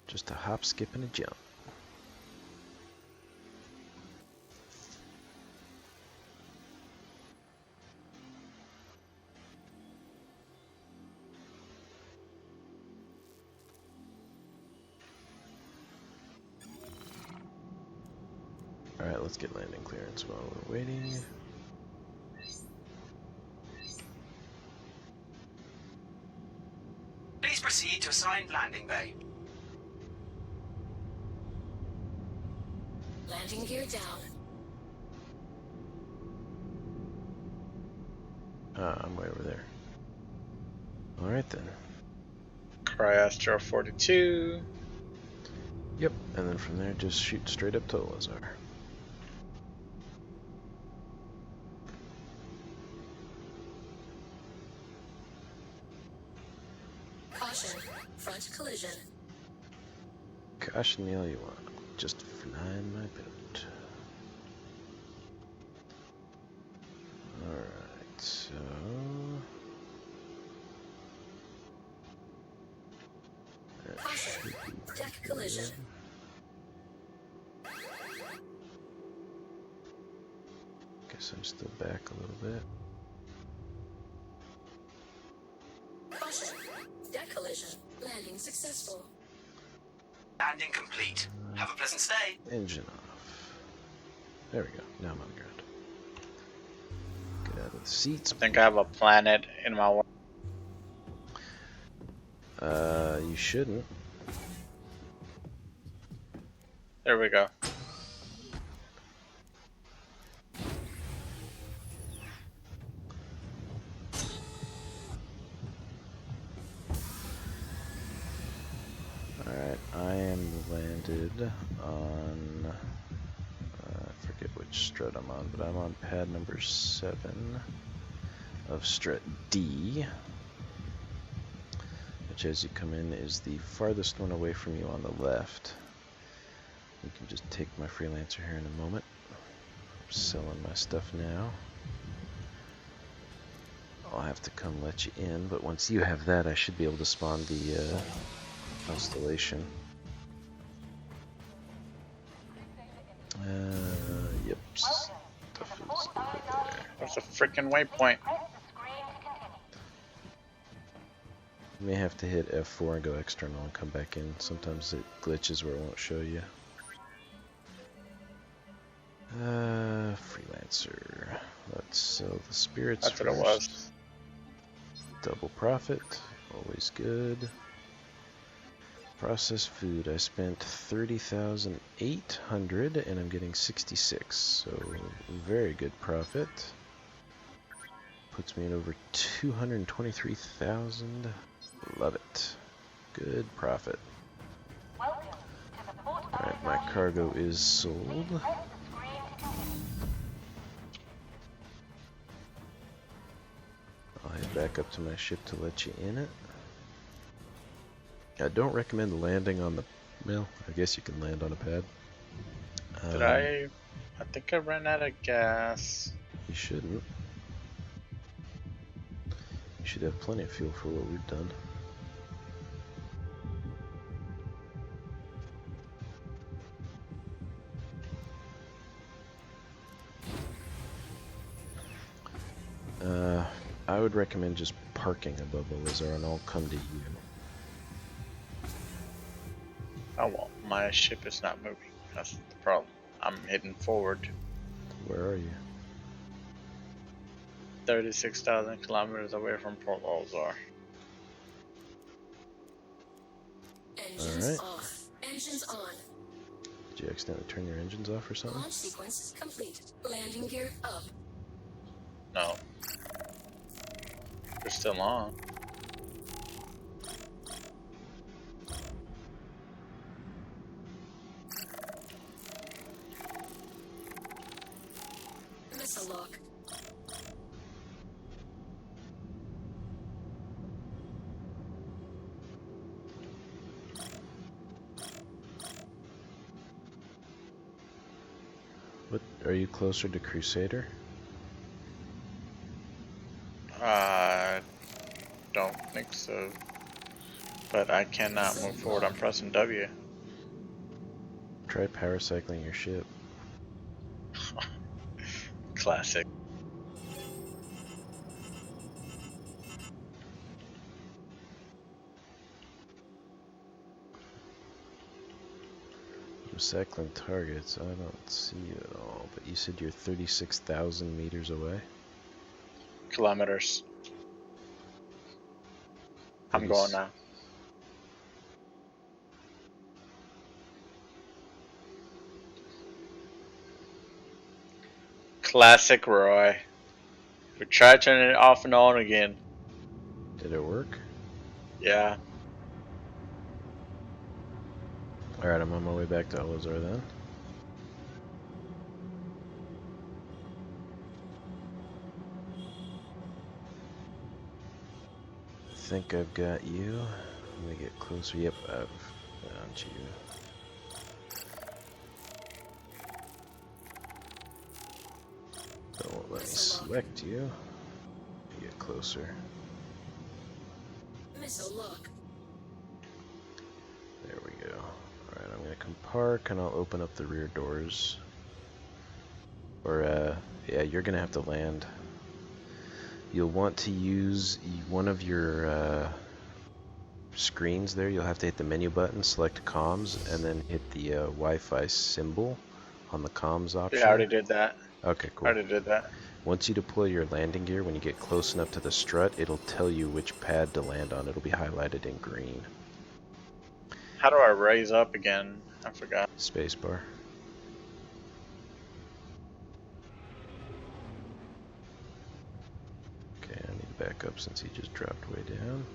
Just a hop, skip, and a jump. Alright, let's get landing clearance while we're waiting. Please proceed to assigned landing bay. Landing gear down. Ah, I'm way over there. Alright then. Cryastro 42. Yep, and then from there just shoot straight up to Ollisar. Caution. Front collision. Caution me all you want. Just flying my boat. Alright, so... that Caution. should be Deck collision. Guess I'm still back a little bit. Caution. Deck collision. Landing successful. Landing complete. Have a pleasant stay. Engine off. There we go. Now I'm on the ground. Get out of the seats. I think I have a planet in my war. You shouldn't. There we go. landed on, I forget which strut I'm on, but I'm on pad number 7 of strut D, which as you come in is the farthest one away from you on the left. You can just take my freelancer here in a moment. I'm selling my stuff now. I'll have to come let you in, but once you have that, I should be able to spawn the constellation. Yep. Stuff is put there. That's a freaking waypoint. You may have to hit F4 and go external and come back in. Sometimes it glitches where it won't show you. Freelancer. Let's sell the spirits That's what it first. was. Double profit, always good. Processed food, I spent 30,800 and I'm getting 66, so very good profit. Puts me at over 223,000. Love it. Good profit. Alright, my cargo is sold. I'll head back up to my ship to let you in it. I don't recommend landing on the... well, I guess you can land on a pad. Did I think I ran out of gas. You shouldn't. You should have plenty of fuel for what we've done. I would recommend just parking above Ollisar and I'll come to you. Oh well, my ship is not moving. That's the problem. I'm heading forward. Where are you? 36,000 kilometers away from Port Ollisar. Engines Alright. off. Engines on. Did you accidentally turn your engines off or something? Launch sequence complete. Landing gear up. No. They're still on. Missile lock. What, are you closer to Crusader? Don't think so. But I cannot move forward. I'm pressing W. Try power cycling your ship. Classic. I'm cycling targets. I don't see you at all. But you said you're 36,000 meters away? Kilometers. I'm going now. Classic Roy. We tried turning it off and on again. Did it work? Yeah. Alright, I'm on my way back to Ollisar then. I think I've got you. Let me get closer. Yep, I've found you. That won't let me select you. Let me get closer. Missile lock. There we go. Alright, I'm gonna come park and I'll open up the rear doors. Or, yeah, you're gonna have to land. You'll want to use one of your screens there. You'll have to hit the menu button, select comms, and then hit the Wi-Fi symbol on the comms option. Yeah, I already did that. Okay, cool. I already did that. Once you deploy your landing gear, when you get close enough to the strut, it'll tell you which pad to land on. It'll be highlighted in green. How do I raise up again? I forgot. Spacebar. Okay, I need to back up since he just dropped way down.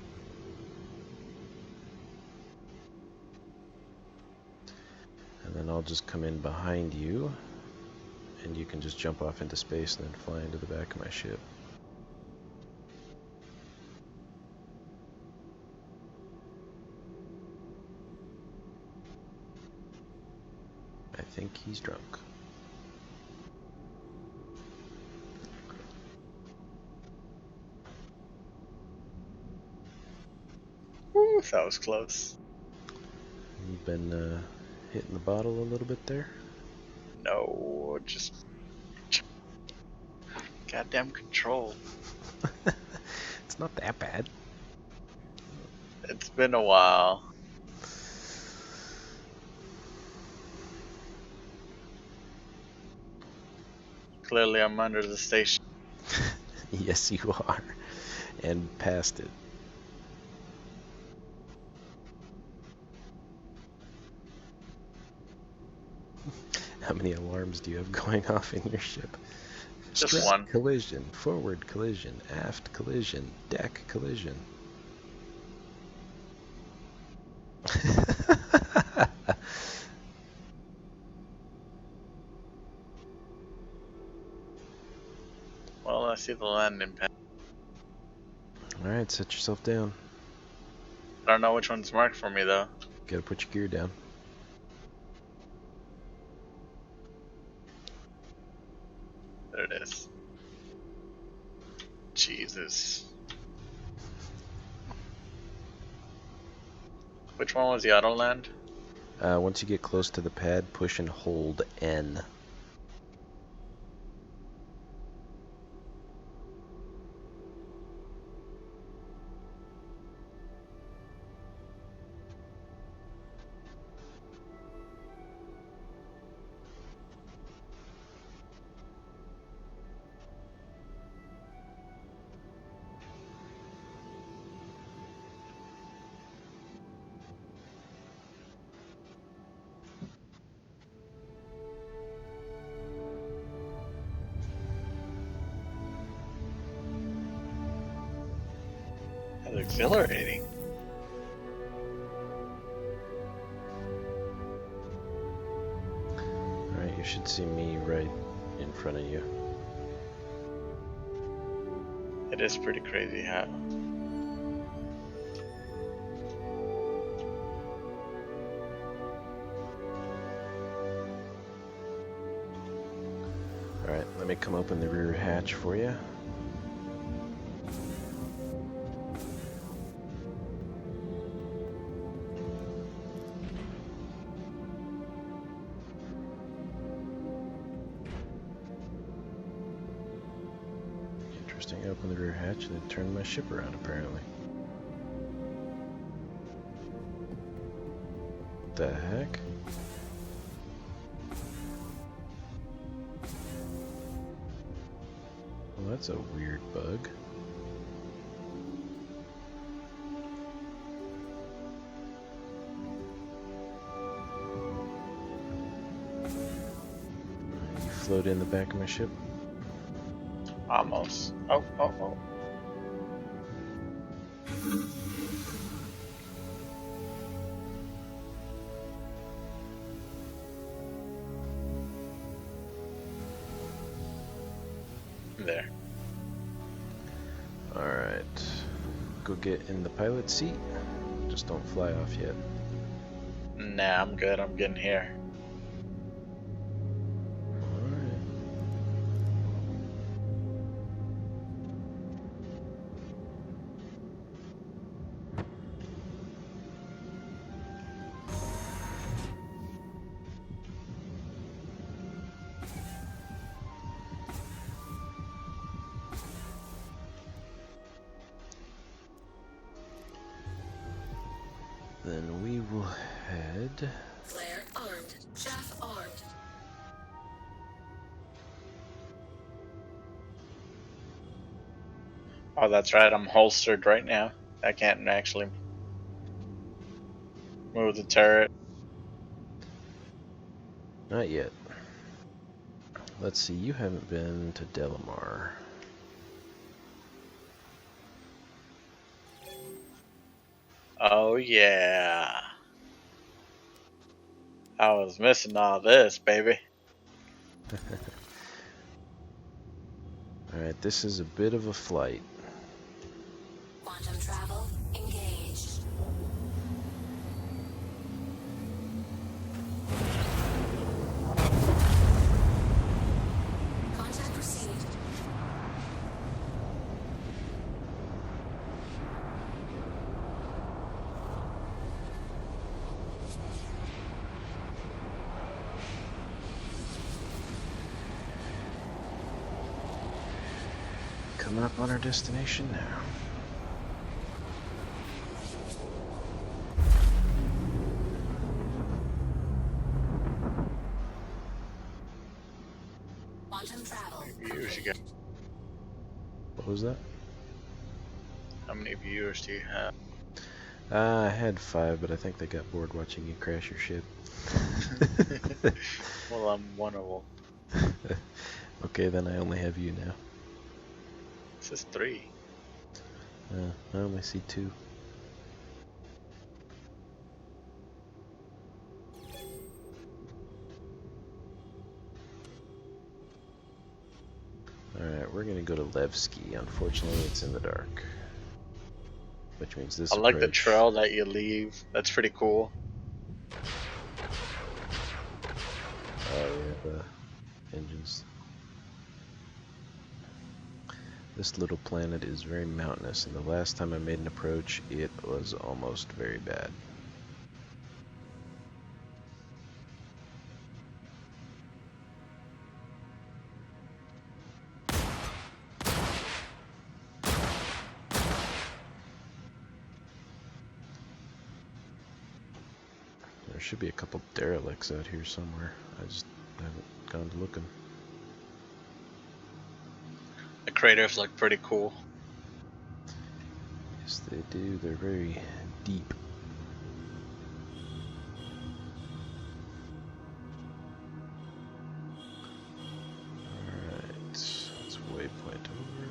then I'll just come in behind you, and you can just jump off into space and then fly into the back of my ship. I think he's drunk. Woo, that was close. You've been hitting the bottle a little bit there? No, just goddamn control. It's not that bad. It's been a while. Clearly, I'm under the station. Yes, you are. And past it. How many alarms do you have going off in your ship? Just Strike one. Collision, forward collision, aft collision, deck collision. Well, I see the landing pad. Alright, set yourself down. I don't know which one's marked for me though. Gotta put your gear down. There it is. Jesus. Which one was the auto land? Once you get close to the pad, push and hold N. That's exhilarating. Alright, you should see me right in front of you. It is pretty crazy how. Alright, let me come open the rear hatch for you. Interesting, I opened the rear hatch and it turned my ship around apparently. The heck? Well, that's a weird bug. You float in the back of my ship? Almost. Oh, oh, oh. There. Alright. Go get in the pilot seat. Just don't fly off yet. Nah, I'm good. I'm getting here. Alright. Then we will head. Flare armed. Chaff armed. Oh, that's right. I'm holstered right now. I can't actually move the turret. Not yet. Let's see, you haven't been to Delamar. Oh, yeah. I was missing all this, baby. Alright, this is a bit of a flight. Quantum travel engaged. Contact received. Coming up on our destination now. Quantum travel. Viewers you got? What was that? How many viewers do you have? I had 5, but I think they got bored watching you crash your ship. Well, I'm one of them. Okay, then I only have you now. This is 3. I only see 2. Alright, we're gonna go to Levski. Unfortunately, it's in the dark. Which means this I like the approach- trail that you leave. That's pretty cool. Oh yeah, the engines. This little planet is very mountainous, and the last time I made an approach, it was almost very bad. There should be a couple derelicts out here somewhere. I just haven't gone to looking. The craters look pretty cool. Yes, they do. They're very deep. Alright, let's waypoint over.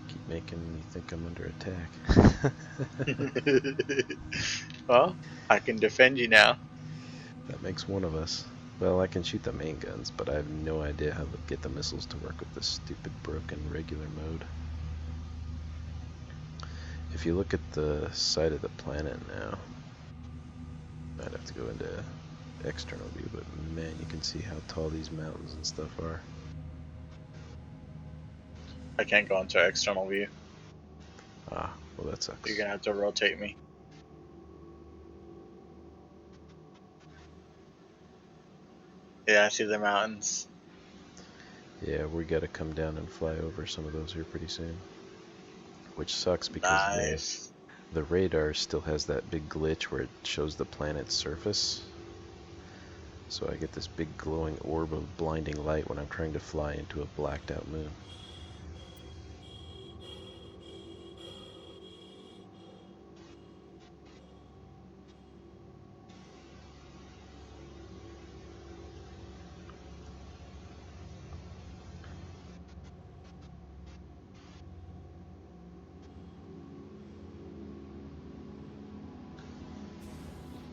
Keep making me think I'm under attack. Well, I can defend you now. That makes one of us. Well, I can shoot the main guns, but I have no idea how to get the missiles to work with this stupid broken regular mode. If you look at the side of the planet now, I'd have to go into external view, but man, you can see how tall these mountains and stuff are. I can't go into external view. Ah, well that sucks. You're gonna have to rotate me. Yeah, I see the mountains. Yeah, we gotta come down and fly over some of those here pretty soon. Which sucks because Nice. the radar still has that big glitch where it shows the planet's surface. So I get this big glowing orb of blinding light when I'm trying to fly into a blacked out moon.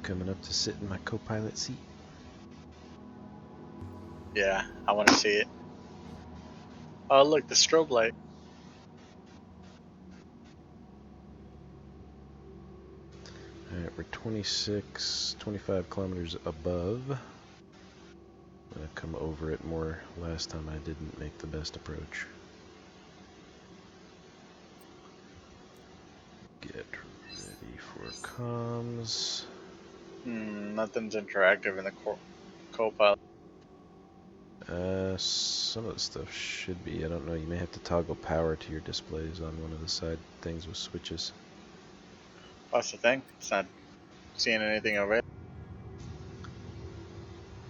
Coming up to sit in my co-pilot seat. Yeah, I want to see it. Oh, look, the strobe light. Alright, we're 25 kilometers above. I'm gonna come over it more. Last time I didn't make the best approach. Get ready for comms. Nothing's interactive in the co-pilot. Some of the stuff should be. I don't know. You may have to toggle power to your displays on one of the side things with switches. That's the thing. It's not seeing anything over it.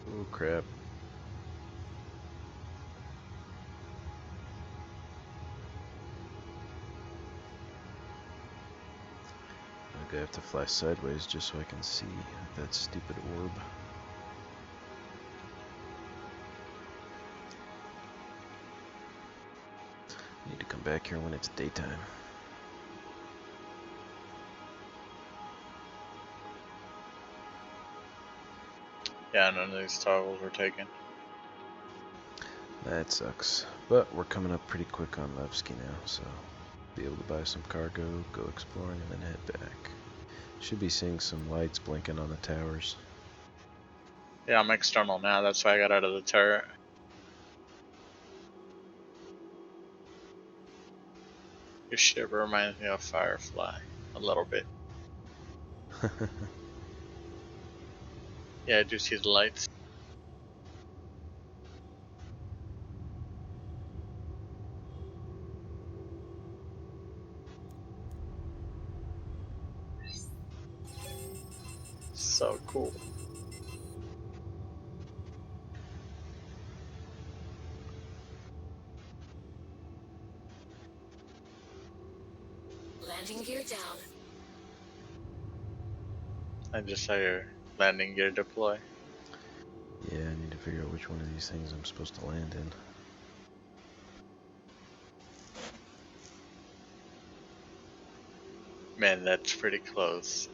Oh crap. I'm gonna have to fly sideways just so I can see that stupid orb. Need to come back here when it's daytime. Yeah, none of these toggles were taken. That sucks. But we're coming up pretty quick on Levski now, so be able to buy some cargo, go exploring, and then head back. Should be seeing some lights blinking on the towers. Yeah, I'm external now. That's why I got out of the turret. Your ship reminds me of Firefly a little bit. Yeah, I do see the lights. So cool. Landing gear down. I just saw your landing gear deploy. Yeah, I need to figure out which one of these things I'm supposed to land in. Man, that's pretty close.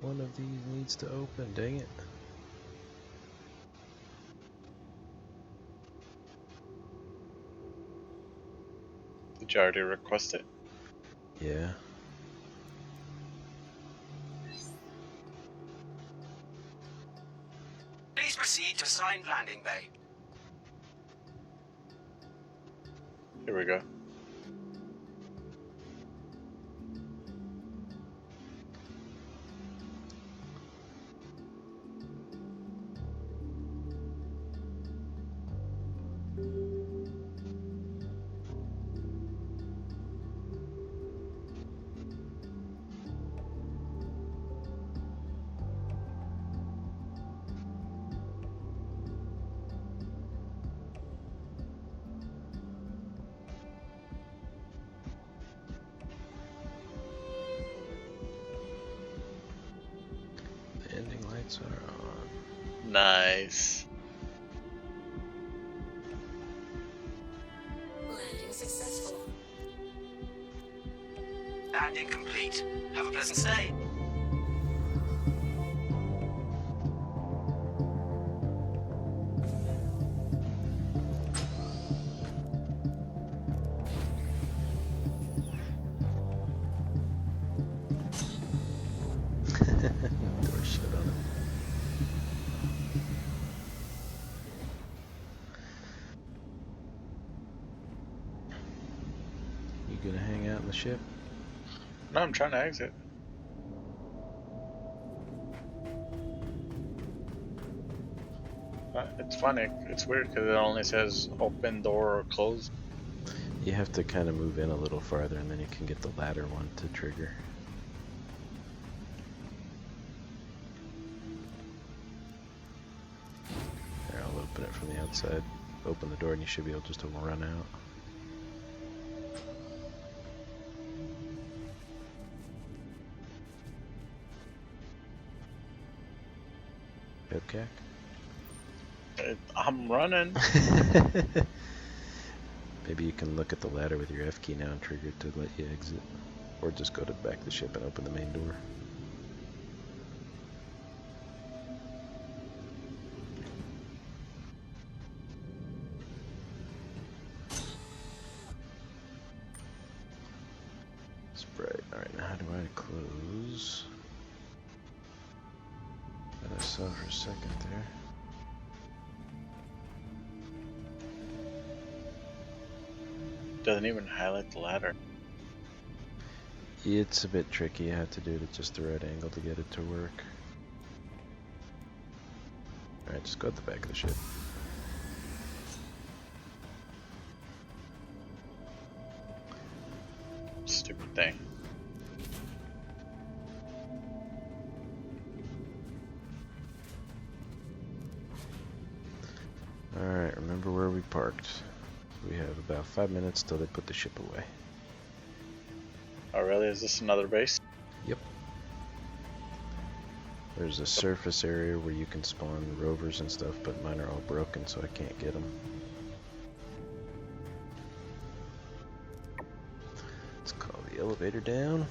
One of these needs to open, dang it. Did you already request it? Yeah. Please proceed to assigned landing bay. Here we go. Landing lights are on. Nice. Landing successful. Landing complete. Have a pleasant stay. Door shut on it. You gonna hang out in the ship? No, I'm trying to exit. It's funny. It's weird because it only says open door or close. You have to kind of move in a little farther and then you can get the ladder one to trigger. There, I'll open it from the outside. Open the door and you should be able just to run out. Pepcac? I'm running. Maybe you can look at the ladder with your F key now and trigger it to let you exit. Or just go to the back of the ship and open the main door. It's bright. Alright, now how do I close? That I saw for a second there. Doesn't even highlight the ladder. It's a bit tricky. You have to do it at just the right angle to get it to work. Alright, just go at the back of the ship. Stupid thing. remember where we parked. We have about 5 minutes till they put the ship away. Oh really? Is this another base? Yep. There's a surface area where you can spawn rovers and stuff, but mine are all broken, so I can't get them. Let's call the elevator down.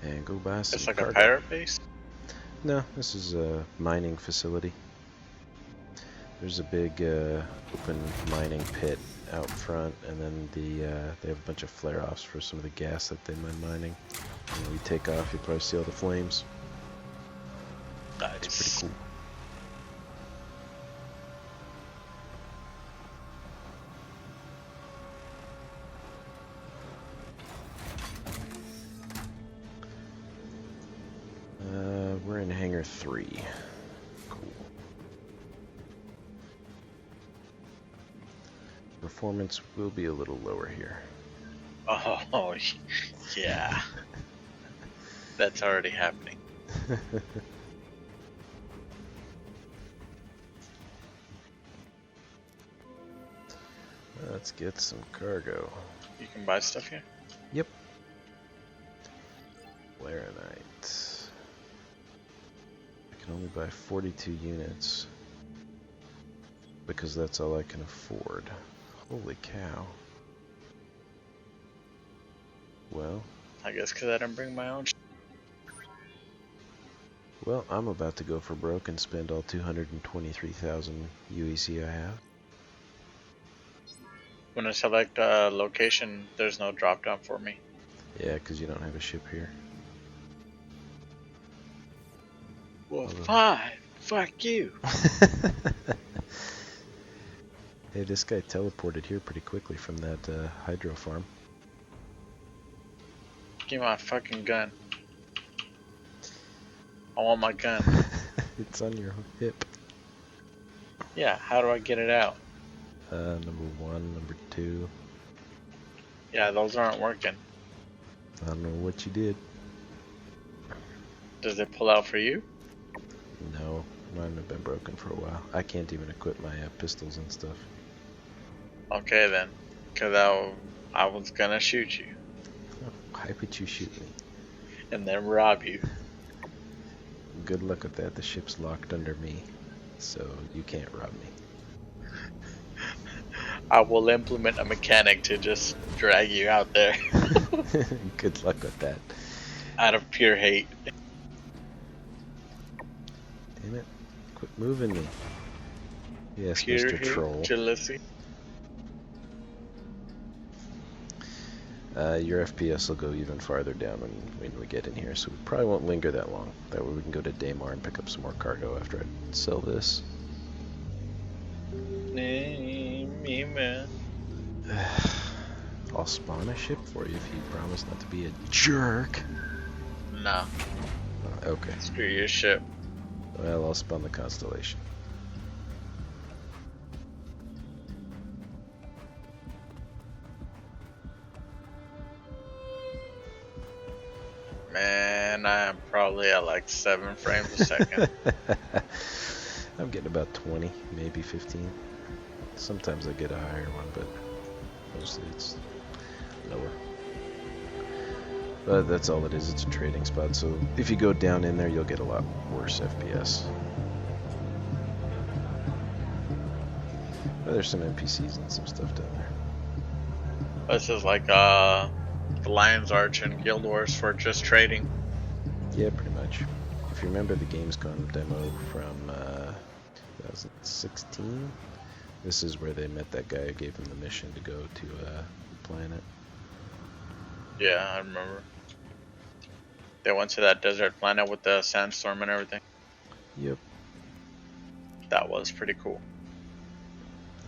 And go buy some It's like cargo. a pirate base? No, this is a mining facility. There's a big open mining pit out front, and then they have a bunch of flare-offs for some of the gas that they've been mining. And when we take off, you'll probably see all the flames. It's Nice. pretty cool. We're in hangar 3. Cool. Performance will be a little lower here. Oh, yeah. That's already happening. Let's get some cargo. You can buy stuff here? Yep. Larenite. I can only buy 42 units because that's all I can afford. Holy cow. Well, I guess because I didn't bring my own. well, I'm about to go for broke and spend all 223,000 UEC I have. When I select a location, there's no drop down for me. Yeah, because you don't have a ship here. Well, Hold on. fine. Fuck you. Hey, this guy teleported here pretty quickly from that hydro farm. Give me my fucking gun. I want my gun. It's on your hip. Yeah, how do I get it out? Number 1, number 2. Yeah, those aren't working. I don't know what you did. Does it pull out for you? No, mine have been broken for a while. I can't even equip my pistols and stuff. Okay then. Because I was gonna shoot you. Why would you shoot me? And then rob you. Good luck with that. The ship's locked under me, so you can't rob me. I will implement a mechanic to just drag you out there. Good luck with that. Out of pure hate. Damn it. Quit moving me. Yes, Pure Mr. hate, Troll. jealousy. Your FPS will go even farther down when we get in here, so we probably won't linger that long. That way we can go to Daymar and pick up some more cargo after I sell this. Me, man. I'll spawn a ship for you if you promise not to be a jerk. Nah, Okay. screw your ship. Well, I'll spawn the Constellation. Man, I am probably at like 7 frames a second. I'm getting about 20, maybe 15. Sometimes I get a higher one, but mostly it's lower. But that's all it is, it's a trading spot, so if you go down in there, you'll get a lot worse FPS. But there's some NPCs and some stuff down there. This is like the Lion's Arch and Guild Wars for just trading. Yeah, pretty much. If you remember the Gamescom demo from 2016, this is where they met that guy who gave them the mission to go to the planet. Yeah, I remember. They went to that desert planet with the sandstorm and everything. Yep. That was pretty cool.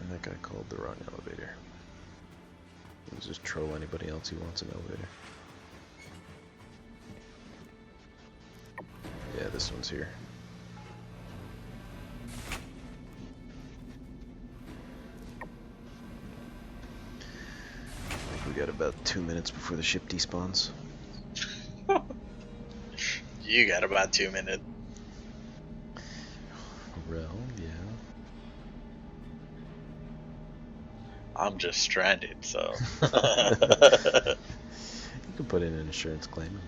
And that guy called the wrong elevator. He'll just troll anybody else who wants an elevator. Yeah, this one's here. I think we got about 2 minutes before the ship despawns. You got about 2 minutes. Well, yeah. I'm just stranded, so. You can put in an insurance claim.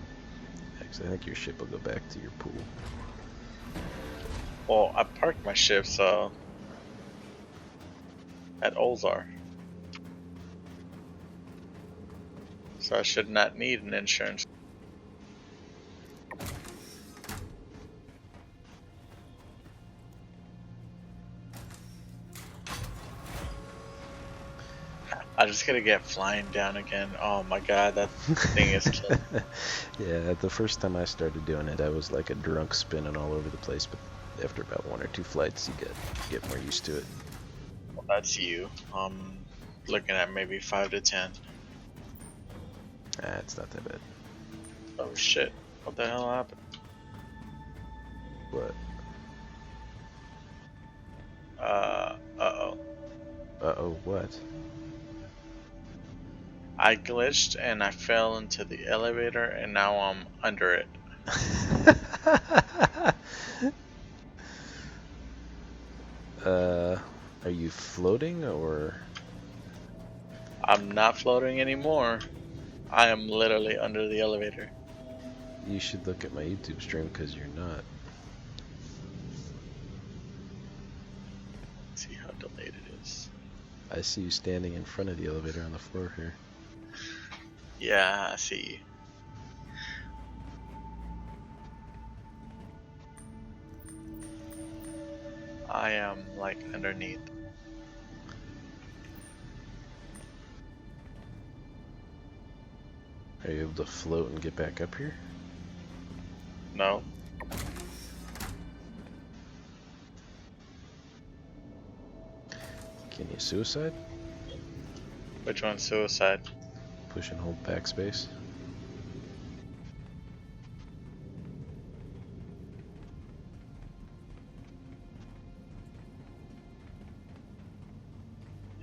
Actually, I think your ship will go back to your pool. Well, I parked my ship, so. At Ollisar. So I should not need an insurance. I just gotta get flying down again. Oh my god, that thing is killing. Yeah, the first time I started doing it, I was like a drunk spinning all over the place, but after about 1 or 2 flights, you get more used to it. Well, that's you. Looking at maybe 5 to 10. It's not that bad. Oh shit. What the hell happened? What? Uh-oh. Uh-oh, what? I glitched and I fell into the elevator and now I'm under it. Are you floating or? I'm not floating anymore. I am literally under the elevator. You should look at my YouTube stream because you're not. Let's see how delayed it is. I see you standing in front of the elevator on the floor here. Yeah, I see you. I am like underneath. Are you able to float and get back up here? No. Can you suicide? Which one's suicide? Push and hold backspace.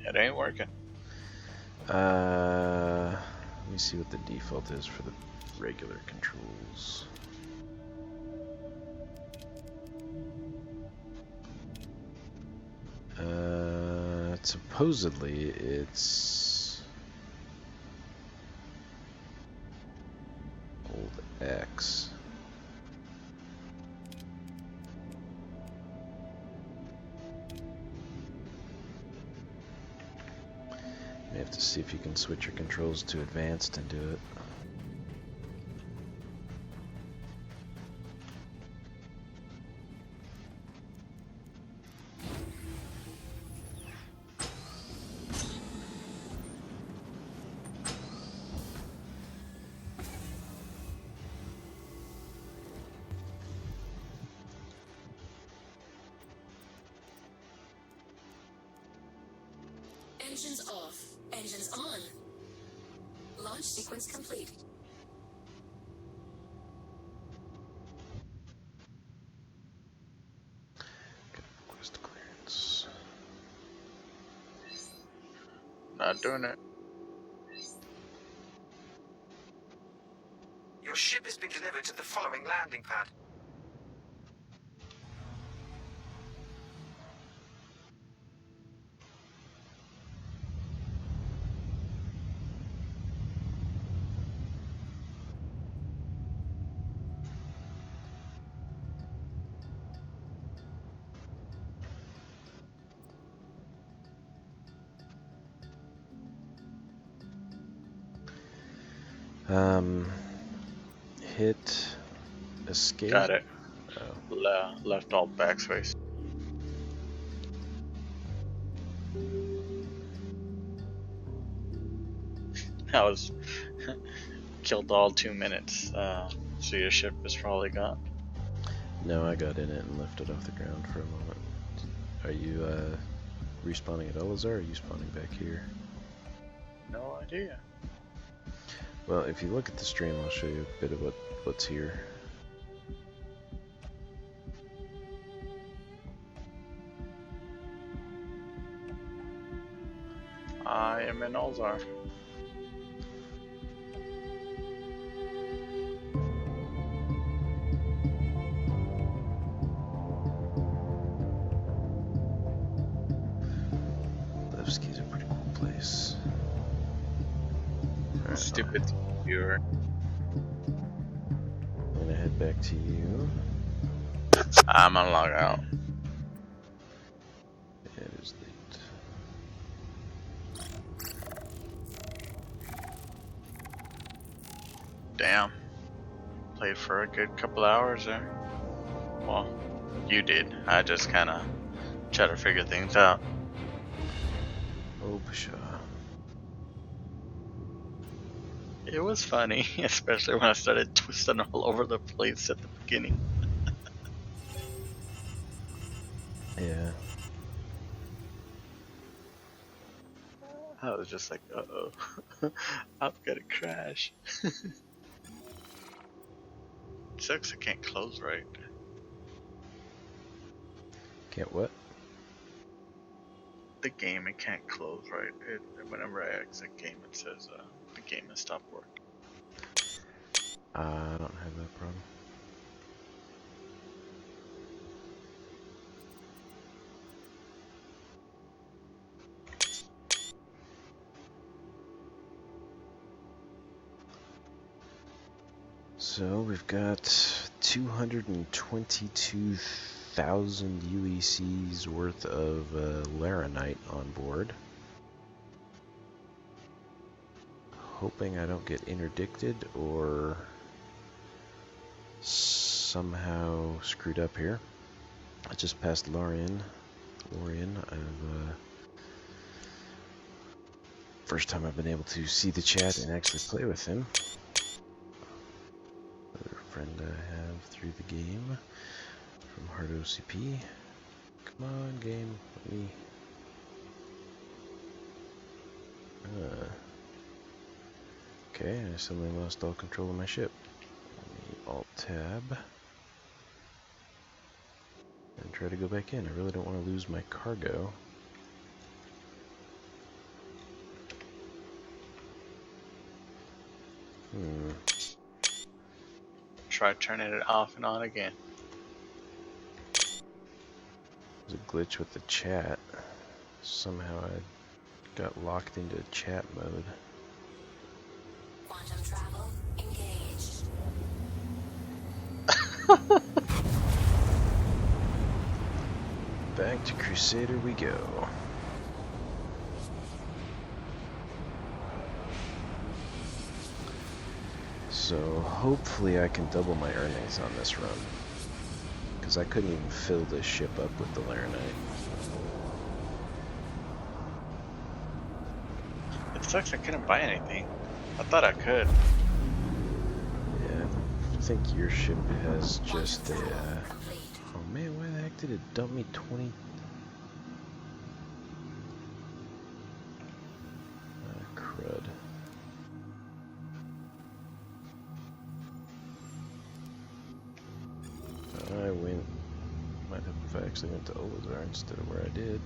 It ain't working. Let me see what the default is for the regular controls. Supposedly it's hold X. You have to see if you can switch your controls to advanced and do it. Engines off. Engines on. Launch sequence complete. Request clearance. Not doing it. Your ship has been delivered to the following landing pad. Hit escape. Got it. Oh. Left alt backspace. That was killed all 2 minutes. So your ship is probably gone. No, I got in it and lifted off the ground for a moment. Are you respawning at Ollisar or are you spawning back here? No idea. Well, if you look at the stream, I'll show you a bit of what's here. I am in Ollisar. Levski's a pretty cool place. stupid viewer. I'm gonna head back to you. I'm gonna log out. It is late. Damn. Played for a good couple hours there. Well, you did. I just kind of try to figure things out. Oh, pshaw. It was funny, especially when I started twisting all over the place at the beginning. Yeah. I was just like, uh-oh, I'm gonna crash. Sucks I can't close right. Can't what? The game, it can't close right. Whenever I exit game, it says the game has stopped working. I don't have that problem. So we've got 222,000 UECs worth of Larenite on board. Hoping I don't get interdicted or somehow screwed up here. I just passed Lorian. First time I've been able to see the chat and actually play with him. Another friend I have through the game from Hard OCP. Come on, game. Let me. Okay, I suddenly lost all control of my ship. Let me Alt-Tab. And try to go back in. I really don't want to lose my cargo. Try turning it off and on again. There's a glitch with the chat. Somehow I got locked into chat mode. Quantum travel engaged. Back to Crusader we go. So hopefully I can double my earnings on this run. Because I couldn't even fill this ship up with the Larenite. It sucks I couldn't buy anything. I thought I could. Yeah, I think your ship has just a... Oh man, why the heck did it dump me 20... crud. I went... Might have if I actually went to Ollisar instead of where I did.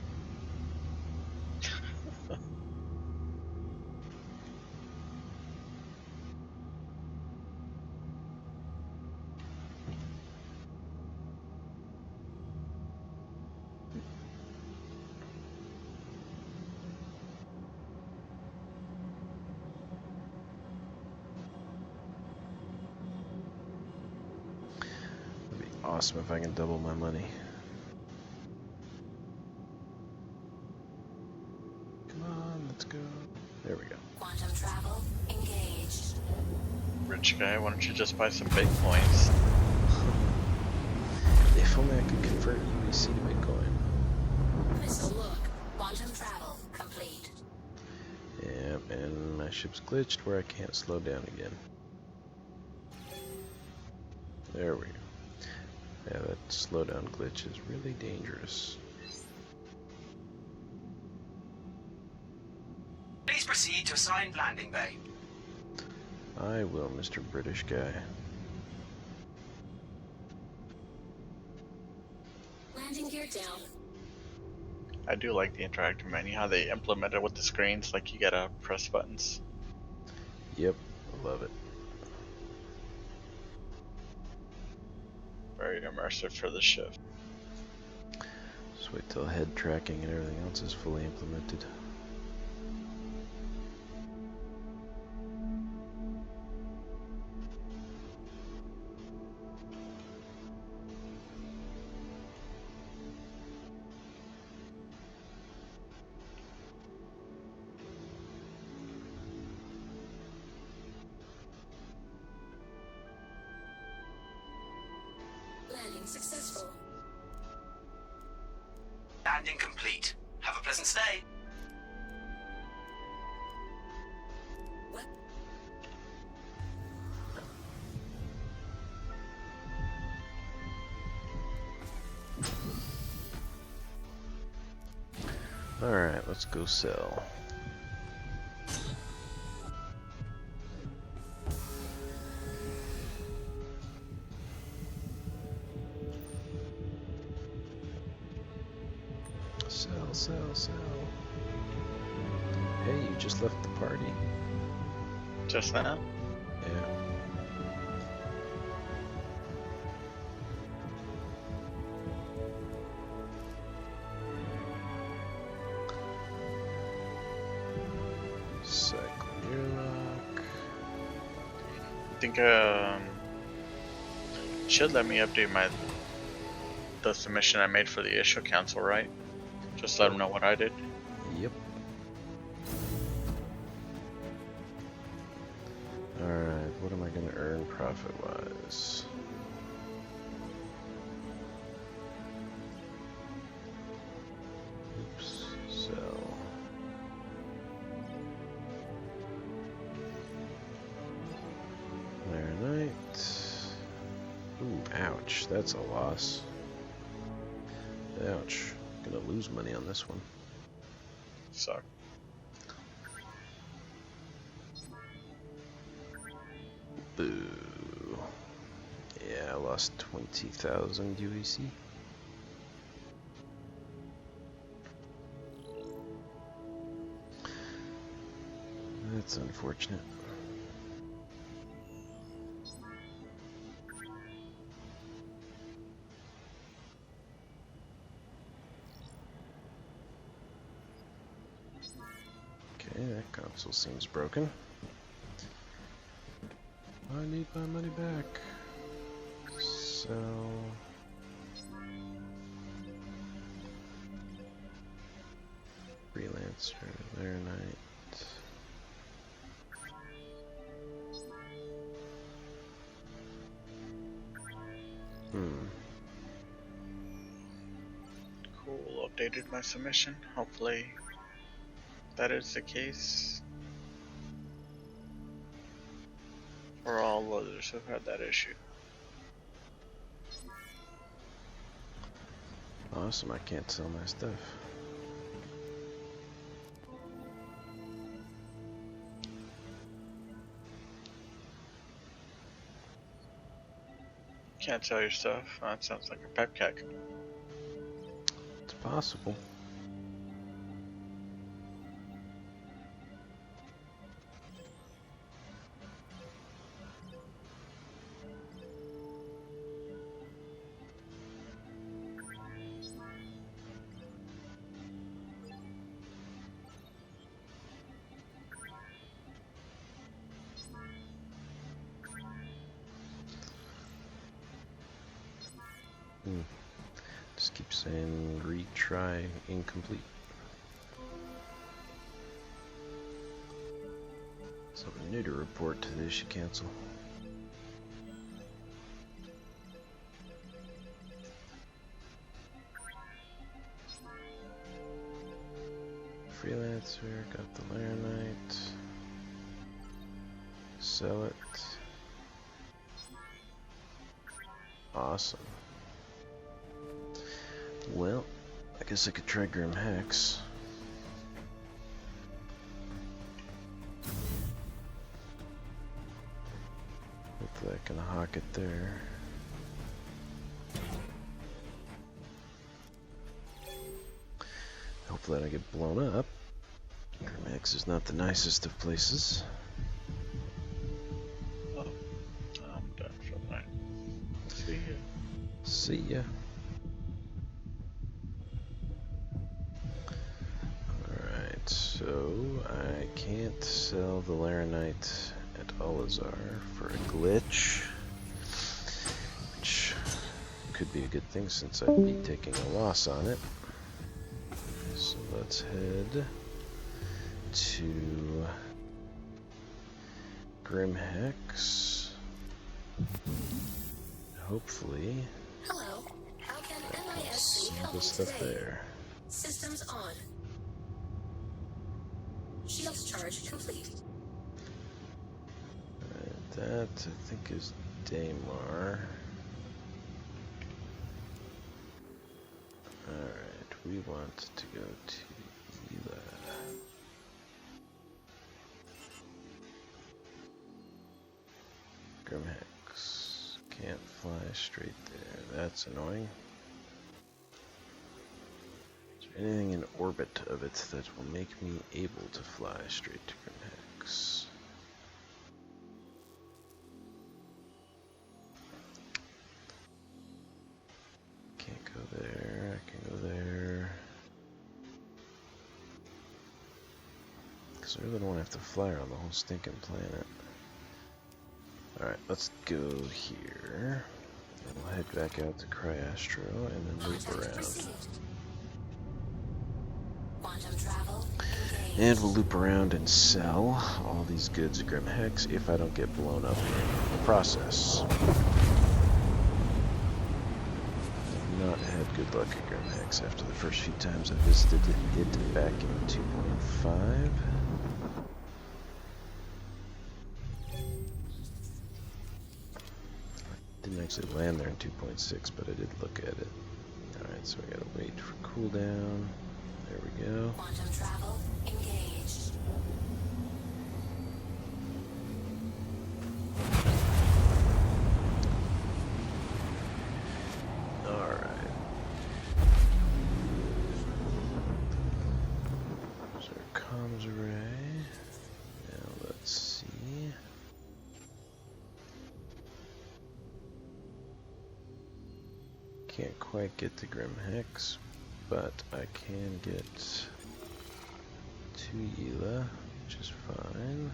Awesome if I can double my money. Come on, let's go. There we go. Quantum travel engaged. Rich guy, why don't you just buy some Bitcoins? If only I could convert UEC to Bitcoin. Missile look. Quantum travel complete. Yep, and my ship's glitched where I can't slow down again. There we go. Yeah, that slowdown glitch is really dangerous. Please proceed to assigned landing bay. I will, Mr. British guy. Landing gear down. I do like the interactive menu, how they implement it with the screens, like you gotta press buttons. Yep, I love it. Very immersive for the ship. Just wait till head tracking and everything else is fully implemented. Landing successful. Landing complete. Have a pleasant stay. What? Alright, let's go sell. Sell. Hey, you just left the party. Just now? Yeah. Cycle your lock. I think should let me update the submission I made for the issue council, right? Just let them know what I did. Yep. Alright, what am I gonna earn profit-wise? Oops, sell. Larenite. Ooh, ouch, that's a loss. Ouch. Gonna lose money on this one. Suck. Boo. Yeah, I lost 20,000 UEC. That's unfortunate. Okay, that console seems broken. I need my money back. So... Freelancer, Larenite. Cool, updated my submission. Hopefully that is the case for all others who've had that issue. Awesome, I can't sell my stuff. Can't sell your stuff. That sounds like a pep keg. It's possible. Just keep saying retry incomplete. Something new to report to the issue council. Freelancer, got the Larenite. Sell it. Awesome. Well, I guess I could try Grim Hex. Hopefully I can hawk it there. Hopefully I don't get blown up. Grim Hex is not the nicest of places. Oh, I'm done for the night. See ya. See ya. Alright, so I can't sell the Larenite at Ollisar for a glitch, which could be a good thing since I'd be taking a loss on it. So let's head to Grim Hex. Hopefully Hello. all this stuff there. Systems on. Shield charge complete. Alright, that I think is Daymar. Alright, we want to go to Ela. Grim Hex. Can't fly straight there. That's annoying. Is there anything in orbit of it that will make me able to fly straight to Grim Hex? Can't go there. I can go there. Because I really don't want to have to fly around the whole stinking planet. Alright, let's go here. And we'll head back out to Cryastro and then loop around. Quantum travel. And we'll loop around and sell all these goods at Grim Hex if I don't get blown up in the process. I've not had good luck at Grim Hex after the first few times I visited it back in 2.5. Didn't actually land there in 2.6, but I did look at it. Alright, so we gotta wait for cooldown. There we go. Quantum travel engaged. Alright. There's our comms array. Now let's see. Can't quite get to Grim Hex, but I can get to Ela, which is fine.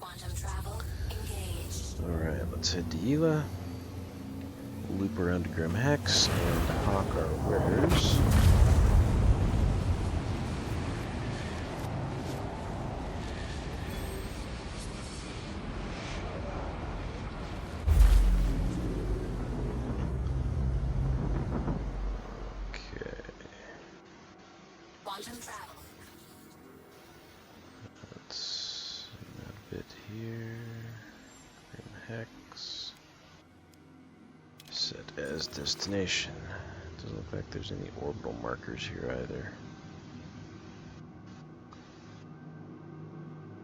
Quantum travel engaged. Alright, let's head to Ela. We'll loop around to Grim Hex and hawk our wares. Quantum travel. Let's add a bit here. Grim Hex. Set as destination. Doesn't look like there's any orbital markers here either.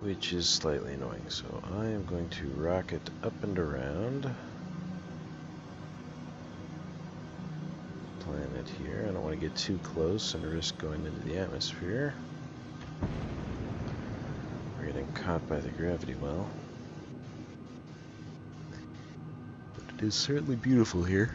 Which is slightly annoying, so I am going to rocket up and around planet here. I don't want to get too close and risk going into the atmosphere. We're getting caught by the gravity well. But it is certainly beautiful here.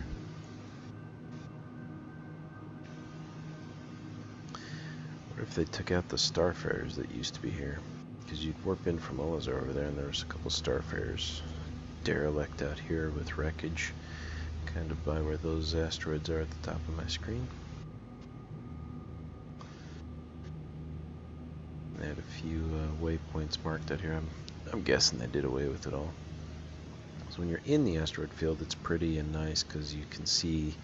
What if they took out the starfarers that used to be here? Because you'd warp in from Ollisar over there and there was a couple starfarers derelict out here with wreckage. Kind of by where those asteroids are at the top of my screen. They had a few waypoints marked out here. I'm guessing they did away with it all. So when you're in the asteroid field, it's pretty and nice because you can see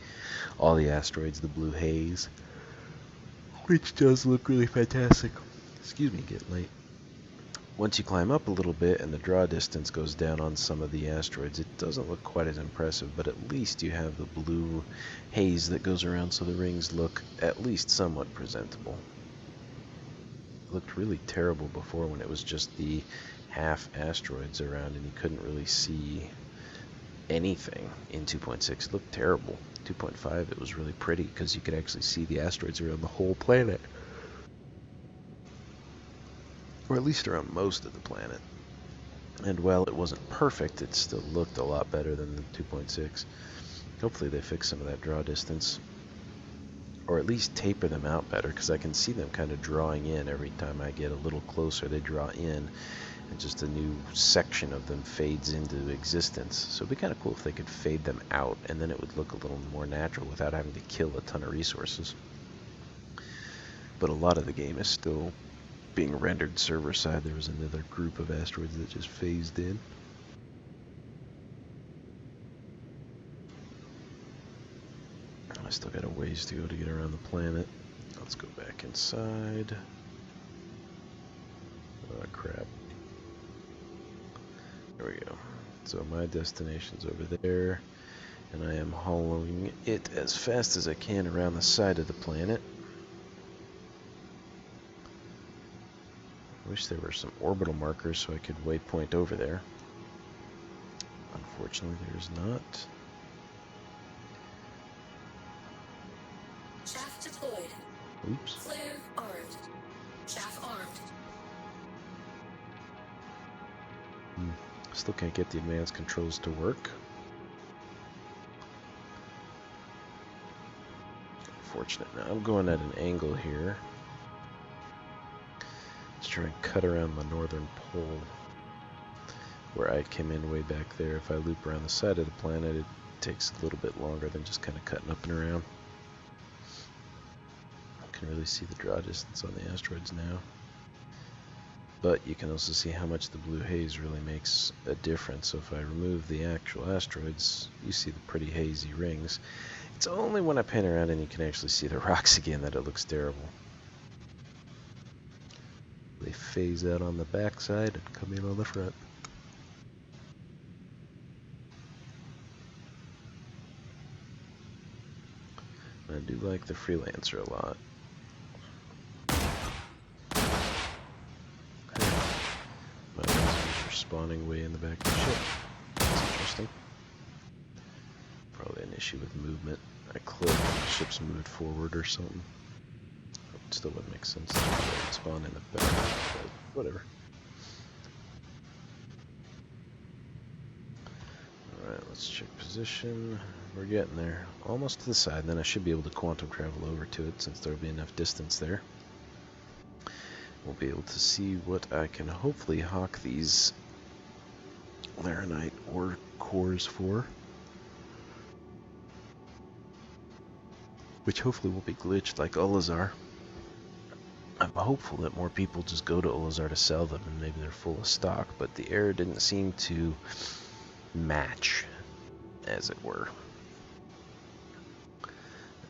all the asteroids, the blue haze, which does look really fantastic. Excuse me, getting late. Once you climb up a little bit and the draw distance goes down on some of the asteroids, it doesn't look quite as impressive, but at least you have the blue haze that goes around so the rings look at least somewhat presentable. It looked really terrible before when it was just the half asteroids around and you couldn't really see anything in 2.6. It looked terrible. 2.5 it was really pretty because you could actually see the asteroids around the whole planet. Or at least around most of the planet. And while it wasn't perfect, it still looked a lot better than the 2.6. Hopefully they fix some of that draw distance. Or at least taper them out better, because I can see them kind of drawing in every time I get a little closer. They draw in, and just a new section of them fades into existence. So it'd be kind of cool if they could fade them out, and then it would look a little more natural without having to kill a ton of resources. But a lot of the game is still being rendered server side. There was another group of asteroids that just phased in. still got a ways to go to get around the planet. Let's go back inside. Oh crap. There we go. So my destination's over there, and I am hauling it as fast as I can around the side of the planet. I wish there were some orbital markers so I could waypoint over there. Unfortunately, there's not. Shaft deployed. Oops. Flare armed. Shaft armed. Still can't get the advanced controls to work. Unfortunate. Now I'm going at an angle here. Let's try and cut around the northern pole where I came in way back there. If I loop around the side of the planet, it takes a little bit longer than just kind of cutting up and around. I can really see the draw distance on the asteroids now. But you can also see how much the blue haze really makes a difference. So if I remove the actual asteroids, you see the pretty hazy rings. It's only when I pan around and you can actually see the rocks again that it looks terrible. They phase out on the backside and come in on the front. I do like the Freelancer a lot. My lasers are spawning way in the back of the ship. That's interesting. Probably an issue with movement. I click and the ship's moved forward or something. It still wouldn't make sense to spawn in the back, but whatever. Alright, let's check position. We're getting there. Almost to the side, then I should be able to quantum travel over to it since there'll be enough distance there. We'll be able to see what I can hopefully hawk these Larenite ore cores for. Which hopefully will be glitched like Ollisar. I'm hopeful that more people just go to Ollisar to sell them and maybe they're full of stock, but the error didn't seem to match, as it were.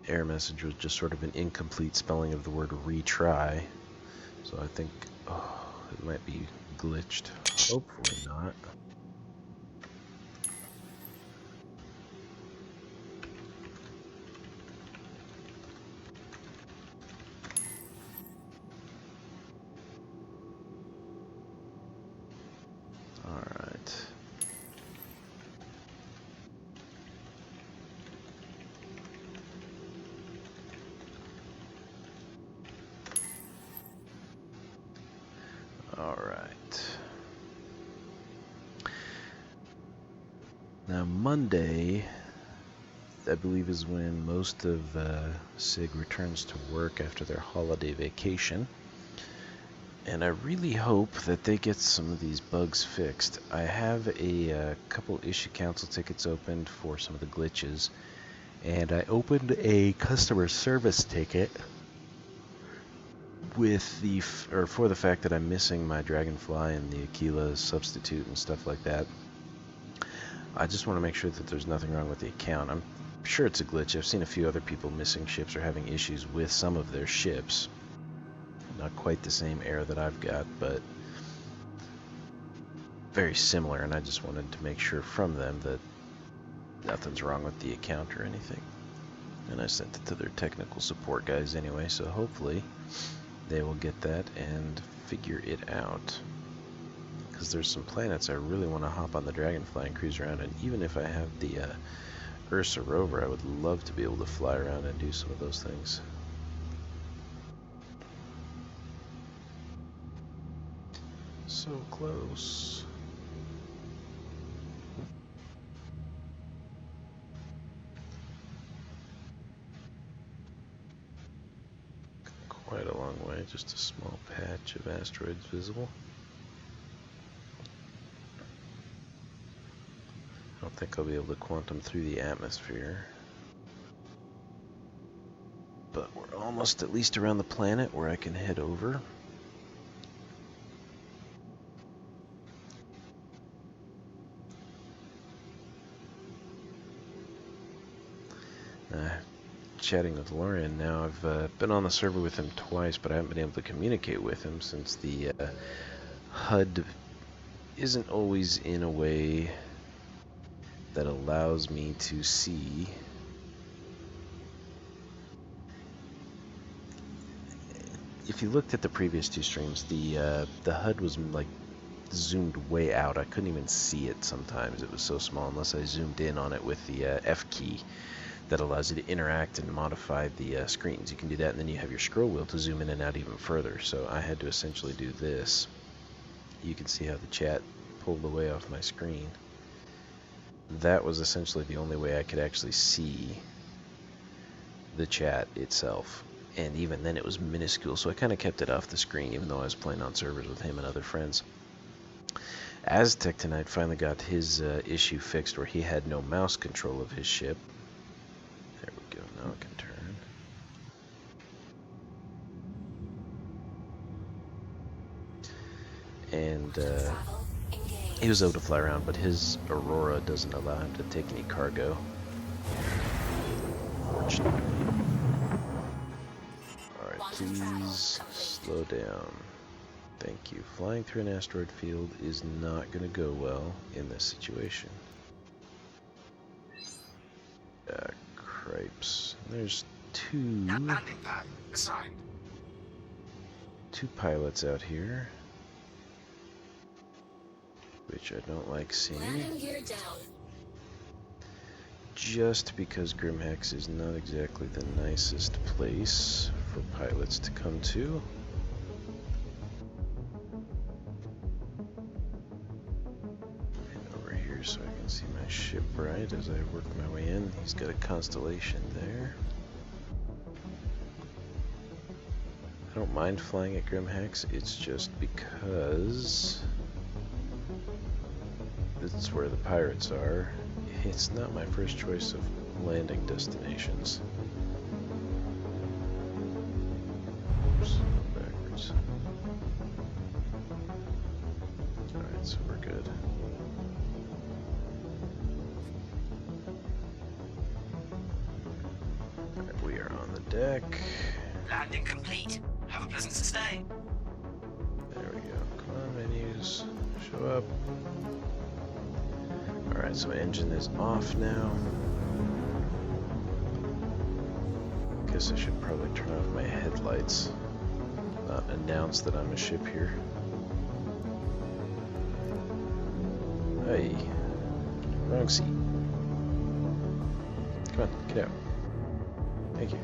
The error message was just sort of an incomplete spelling of the word retry. So I think it might be glitched. Hopefully not. Alright. Alright. Now Monday, I believe, is when most of SIG returns to work after their holiday vacation. And I really hope that they get some of these bugs fixed. I have a couple issue council tickets opened for some of the glitches. And I opened a customer service ticket with for the fact that I'm missing my Dragonfly and the Aquila substitute and stuff like that. I just want to make sure that there's nothing wrong with the account. I'm sure it's a glitch. I've seen a few other people missing ships or having issues with some of their ships. Not quite the same error that I've got, but very similar, and I just wanted to make sure from them that nothing's wrong with the account or anything. And I sent it to their technical support guys anyway, so hopefully they will get that and figure it out. Because there's some planets I really want to hop on the Dragonfly and cruise around, and even if I have the Ursa rover, I would love to be able to fly around and do some of those things. So close. Quite a long way, just a small patch of asteroids visible. I don't think I'll be able to quantum through the atmosphere. But we're almost at least around the planet where I can head over. chatting with Lorian now. I've been on the server with him twice, but I haven't been able to communicate with him since the HUD isn't always in a way that allows me to see if you looked at the previous two streams, the HUD was like zoomed way out. I couldn't even see it sometimes. It was so small unless I zoomed in on it with the F key that allows you to interact and modify the screens. You can do that, and then you have your scroll wheel to zoom in and out even further. So I had to essentially do this. You can see how the chat pulled away off my screen. That was essentially the only way I could actually see the chat itself. And even then it was minuscule, so I kind of kept it off the screen even though I was playing on servers with him and other friends. Aztek tonight finally got his issue fixed where he had no mouse control of his ship. There we go, now I can turn. And Travel engaged. he was able to fly around, but his Aurora doesn't allow him to take any cargo. Fortunately. Alright, please slow down. Thank you. Flying through an asteroid field is not going to go well in this situation. Cripes. There's Landing pad assigned. two pilots out here, which I don't like seeing. Landing gear down. Just because Grim Hex is not exactly the nicest place for pilots to come to. Over here so I can see my ship right as I work my way in. He's got a constellation there. I don't mind flying at Grim Hex, it's just because this is where the pirates are. It's not my first choice of landing destinations. Oops, backwards. Alright, so we're good. Alright, we are on the deck. Landing complete. Have a pleasant stay. There we go. Come on, menus. Show up. Alright, so engine is off now. Guess I should probably turn off my headlights. Not announce that I'm a ship here. Hey. Wrong seat. Come on, get out. Thank you.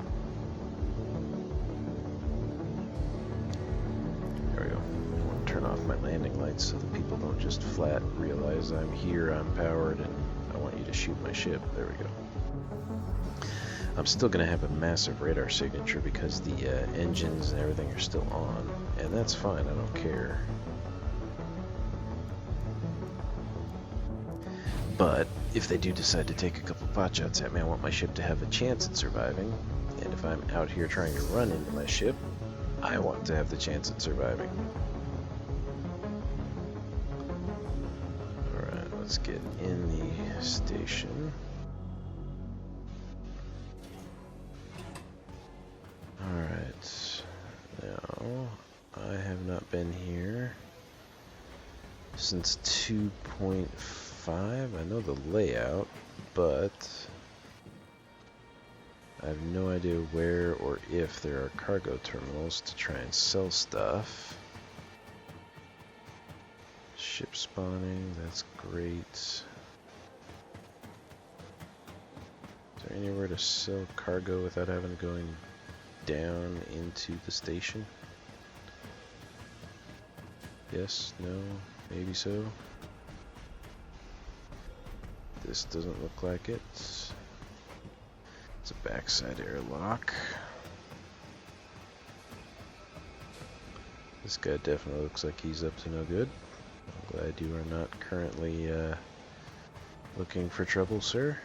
There we go. I want to turn off my landing lights so that people don't just flat realize I'm here, I'm powered, and I want you to shoot my ship. There we go. I'm still going to have a massive radar signature because the engines and everything are still on, and that's fine, I don't care. But if they do decide to take a couple pot shots at me, I want my ship to have a chance at surviving, and if I'm out here trying to run into my ship, I want to have the chance at surviving. Alright, let's get in the station. Alright, now I have not been here since 2.5. I know the layout, but I have no idea where or if there are cargo terminals to try and sell stuff. Ship spawning, that's great. Is there anywhere to sell cargo without having to go down into the station? Yes, no, maybe so. This doesn't look like it. It's a backside airlock. This guy definitely looks like he's up to no good. I'm glad you are not currently looking for trouble, sir.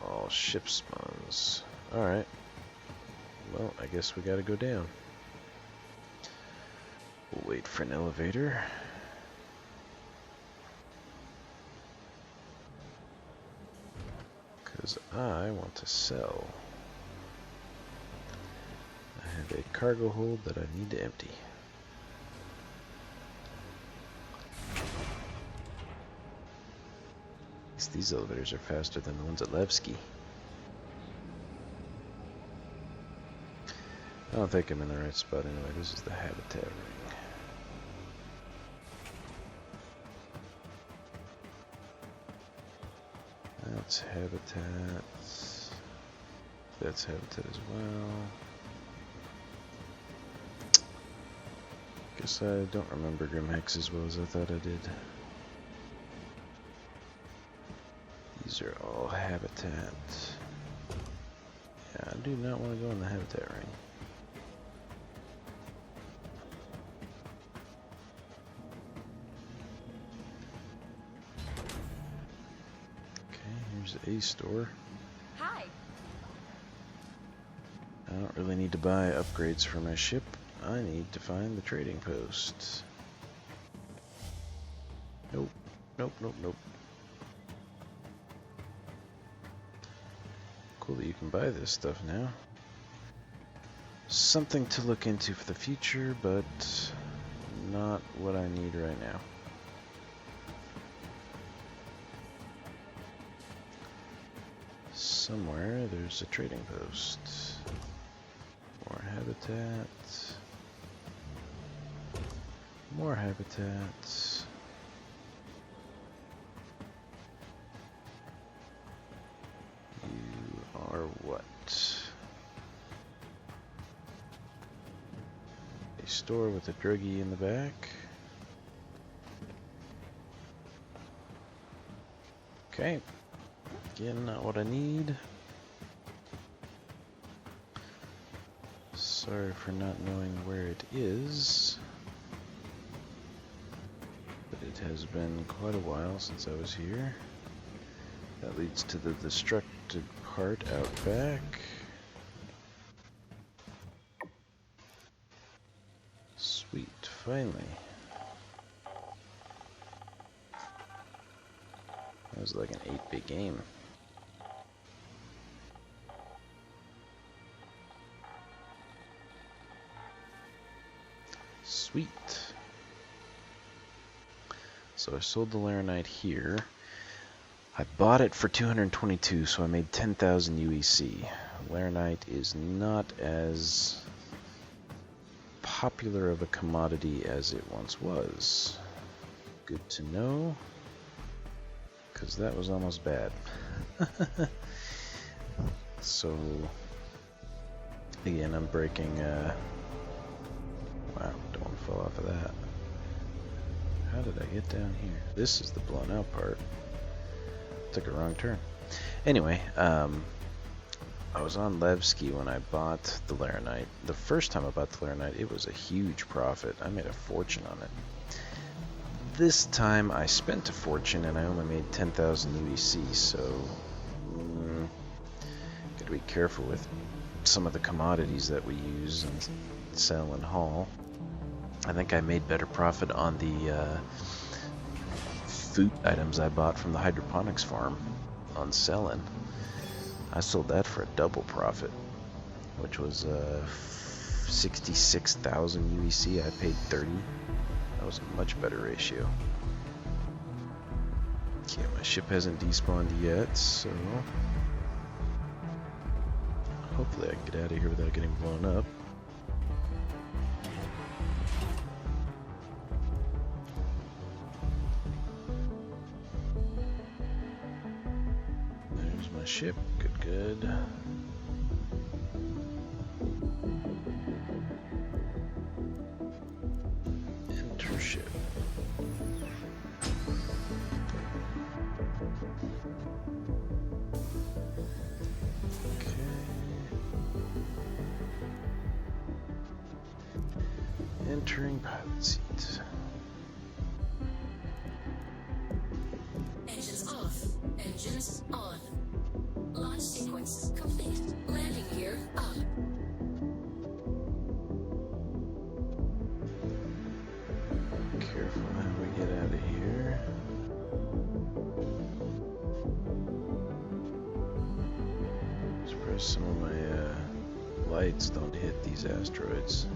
All ship spawns. Alright. Well, I guess we gotta go down. We'll wait for an elevator. because I want to sell. I have a cargo hold that I need to empty. These elevators are faster than the ones at Levski. I don't think I'm in the right spot anyway. This is the habitat ring. That's habitat. That's habitat as well. Guess I don't remember Grim Hex as well as I thought I did. These are all habitat. Yeah, I do not want to go in the habitat ring. Okay, here's the A store. Hi. I don't really need to buy upgrades for my ship. I need to find the trading post. Nope, nope, nope, nope. Cool that you can buy this stuff now. Something to look into for the future, but not what I need right now. Somewhere there's a trading post. More habitat. More habitat. You are what? A store with a druggie in the back. Okay. Again, not what I need. Sorry for not knowing where it is. But it has been quite a while since I was here. That leads to the destructed part out back. Sweet, finally. That was like an 8-bit game. Sweet. So I sold the Larenite here. I bought it for 222, so I made 10,000 UEC. Larenite is not as popular of a commodity as it once was. Good to know, because that was almost bad. So, again, I'm breaking, wow, don't want to fall off of that. How did I get down here? This is the blown out part. Took a wrong turn. Anyway, I was on Levski when I bought the Larenite. The first time I bought the Larenite, it was a huge profit. I made a fortune on it. This time I spent a fortune and I only made 10,000 UEC, so gotta be careful with some of the commodities that we use and sell and haul. I think I made better profit on the food items I bought from the hydroponics farm on Cellin. I sold that for a double profit, which was 66,000 UEC. I paid 30. That was a much better ratio. Okay, my ship hasn't despawned yet, so hopefully I can get out of here without getting blown up. There's my ship. Good, good. Enter ship. Entering pilot seat. Engines off. Engines on. Launch sequence complete. Landing gear up. Careful how we get out of here. sure as some of my lights don't hit these asteroids.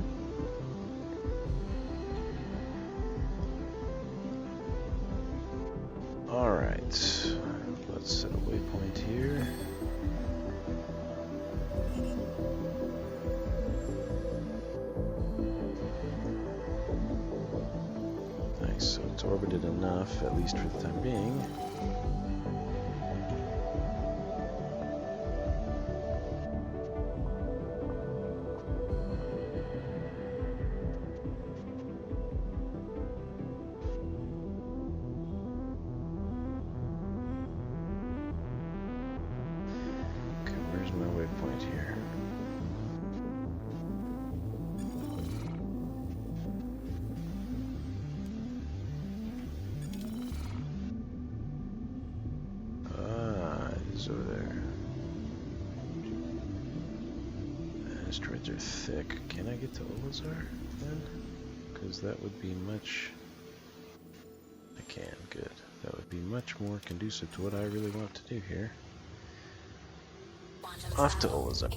Alright, let's set a waypoint here. Nice, so it's orbited enough, at least for the time being. My waypoint here. Ah, it is over there. Asteroids are thick. Can I get to Ollisar then? Because that would be much... I can, good. That would be much more conducive to what I really want to do here. Off to Ollisar.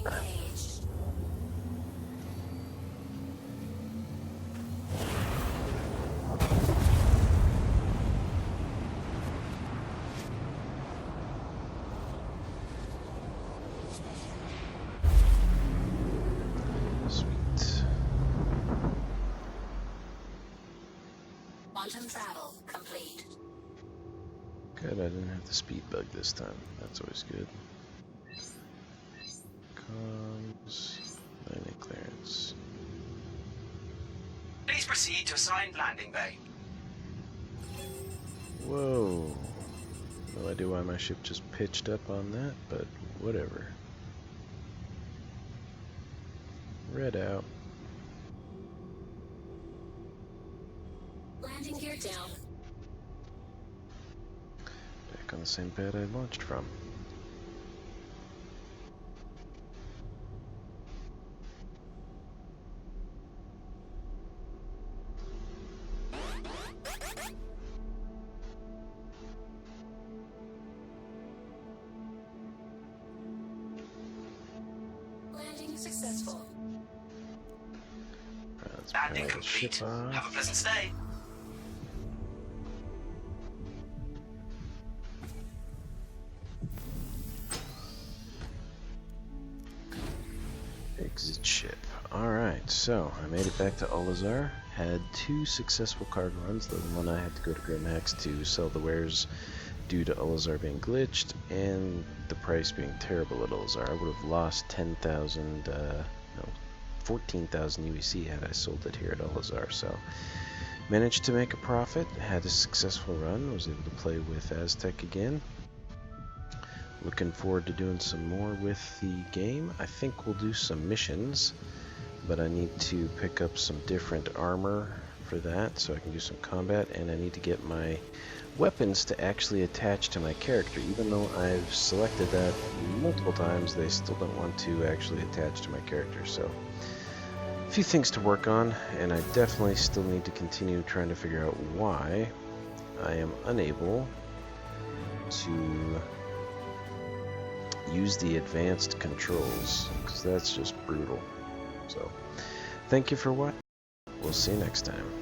Sweet. Quantum travel complete. Good, I didn't have the speed bug this time. That's always good. Landing clearance. Please proceed to assigned landing bay. Whoa. No idea why my ship just pitched up on that, but whatever. Red out. Landing gear down. Back on the same pad I launched from. Landing successful. Let's Landing power the ship complete. off. Have a pleasant stay. Exit ship. Alright, so I made it back to Ollisar. Had 2 successful cargo runs. The one I had to go to Grim Hex to sell the wares due to Ollisar being glitched and the price being terrible at Ollisar. I would have lost 10,000, no, 14,000 UEC had I sold it here at Ollisar. So managed to make a profit, had a successful run, was able to play with Aztek again. Looking forward to doing some more with the game. I think we'll do some missions, but I need to pick up some different armor for that so I can do some combat, and I need to get my weapons to actually attach to my character. Even though I've selected that multiple times, they still don't want to actually attach to my character. So a few things to work on, and I definitely still need to continue trying to figure out why I am unable to use the advanced controls, because that's just brutal. So thank you for watching. We'll see you next time.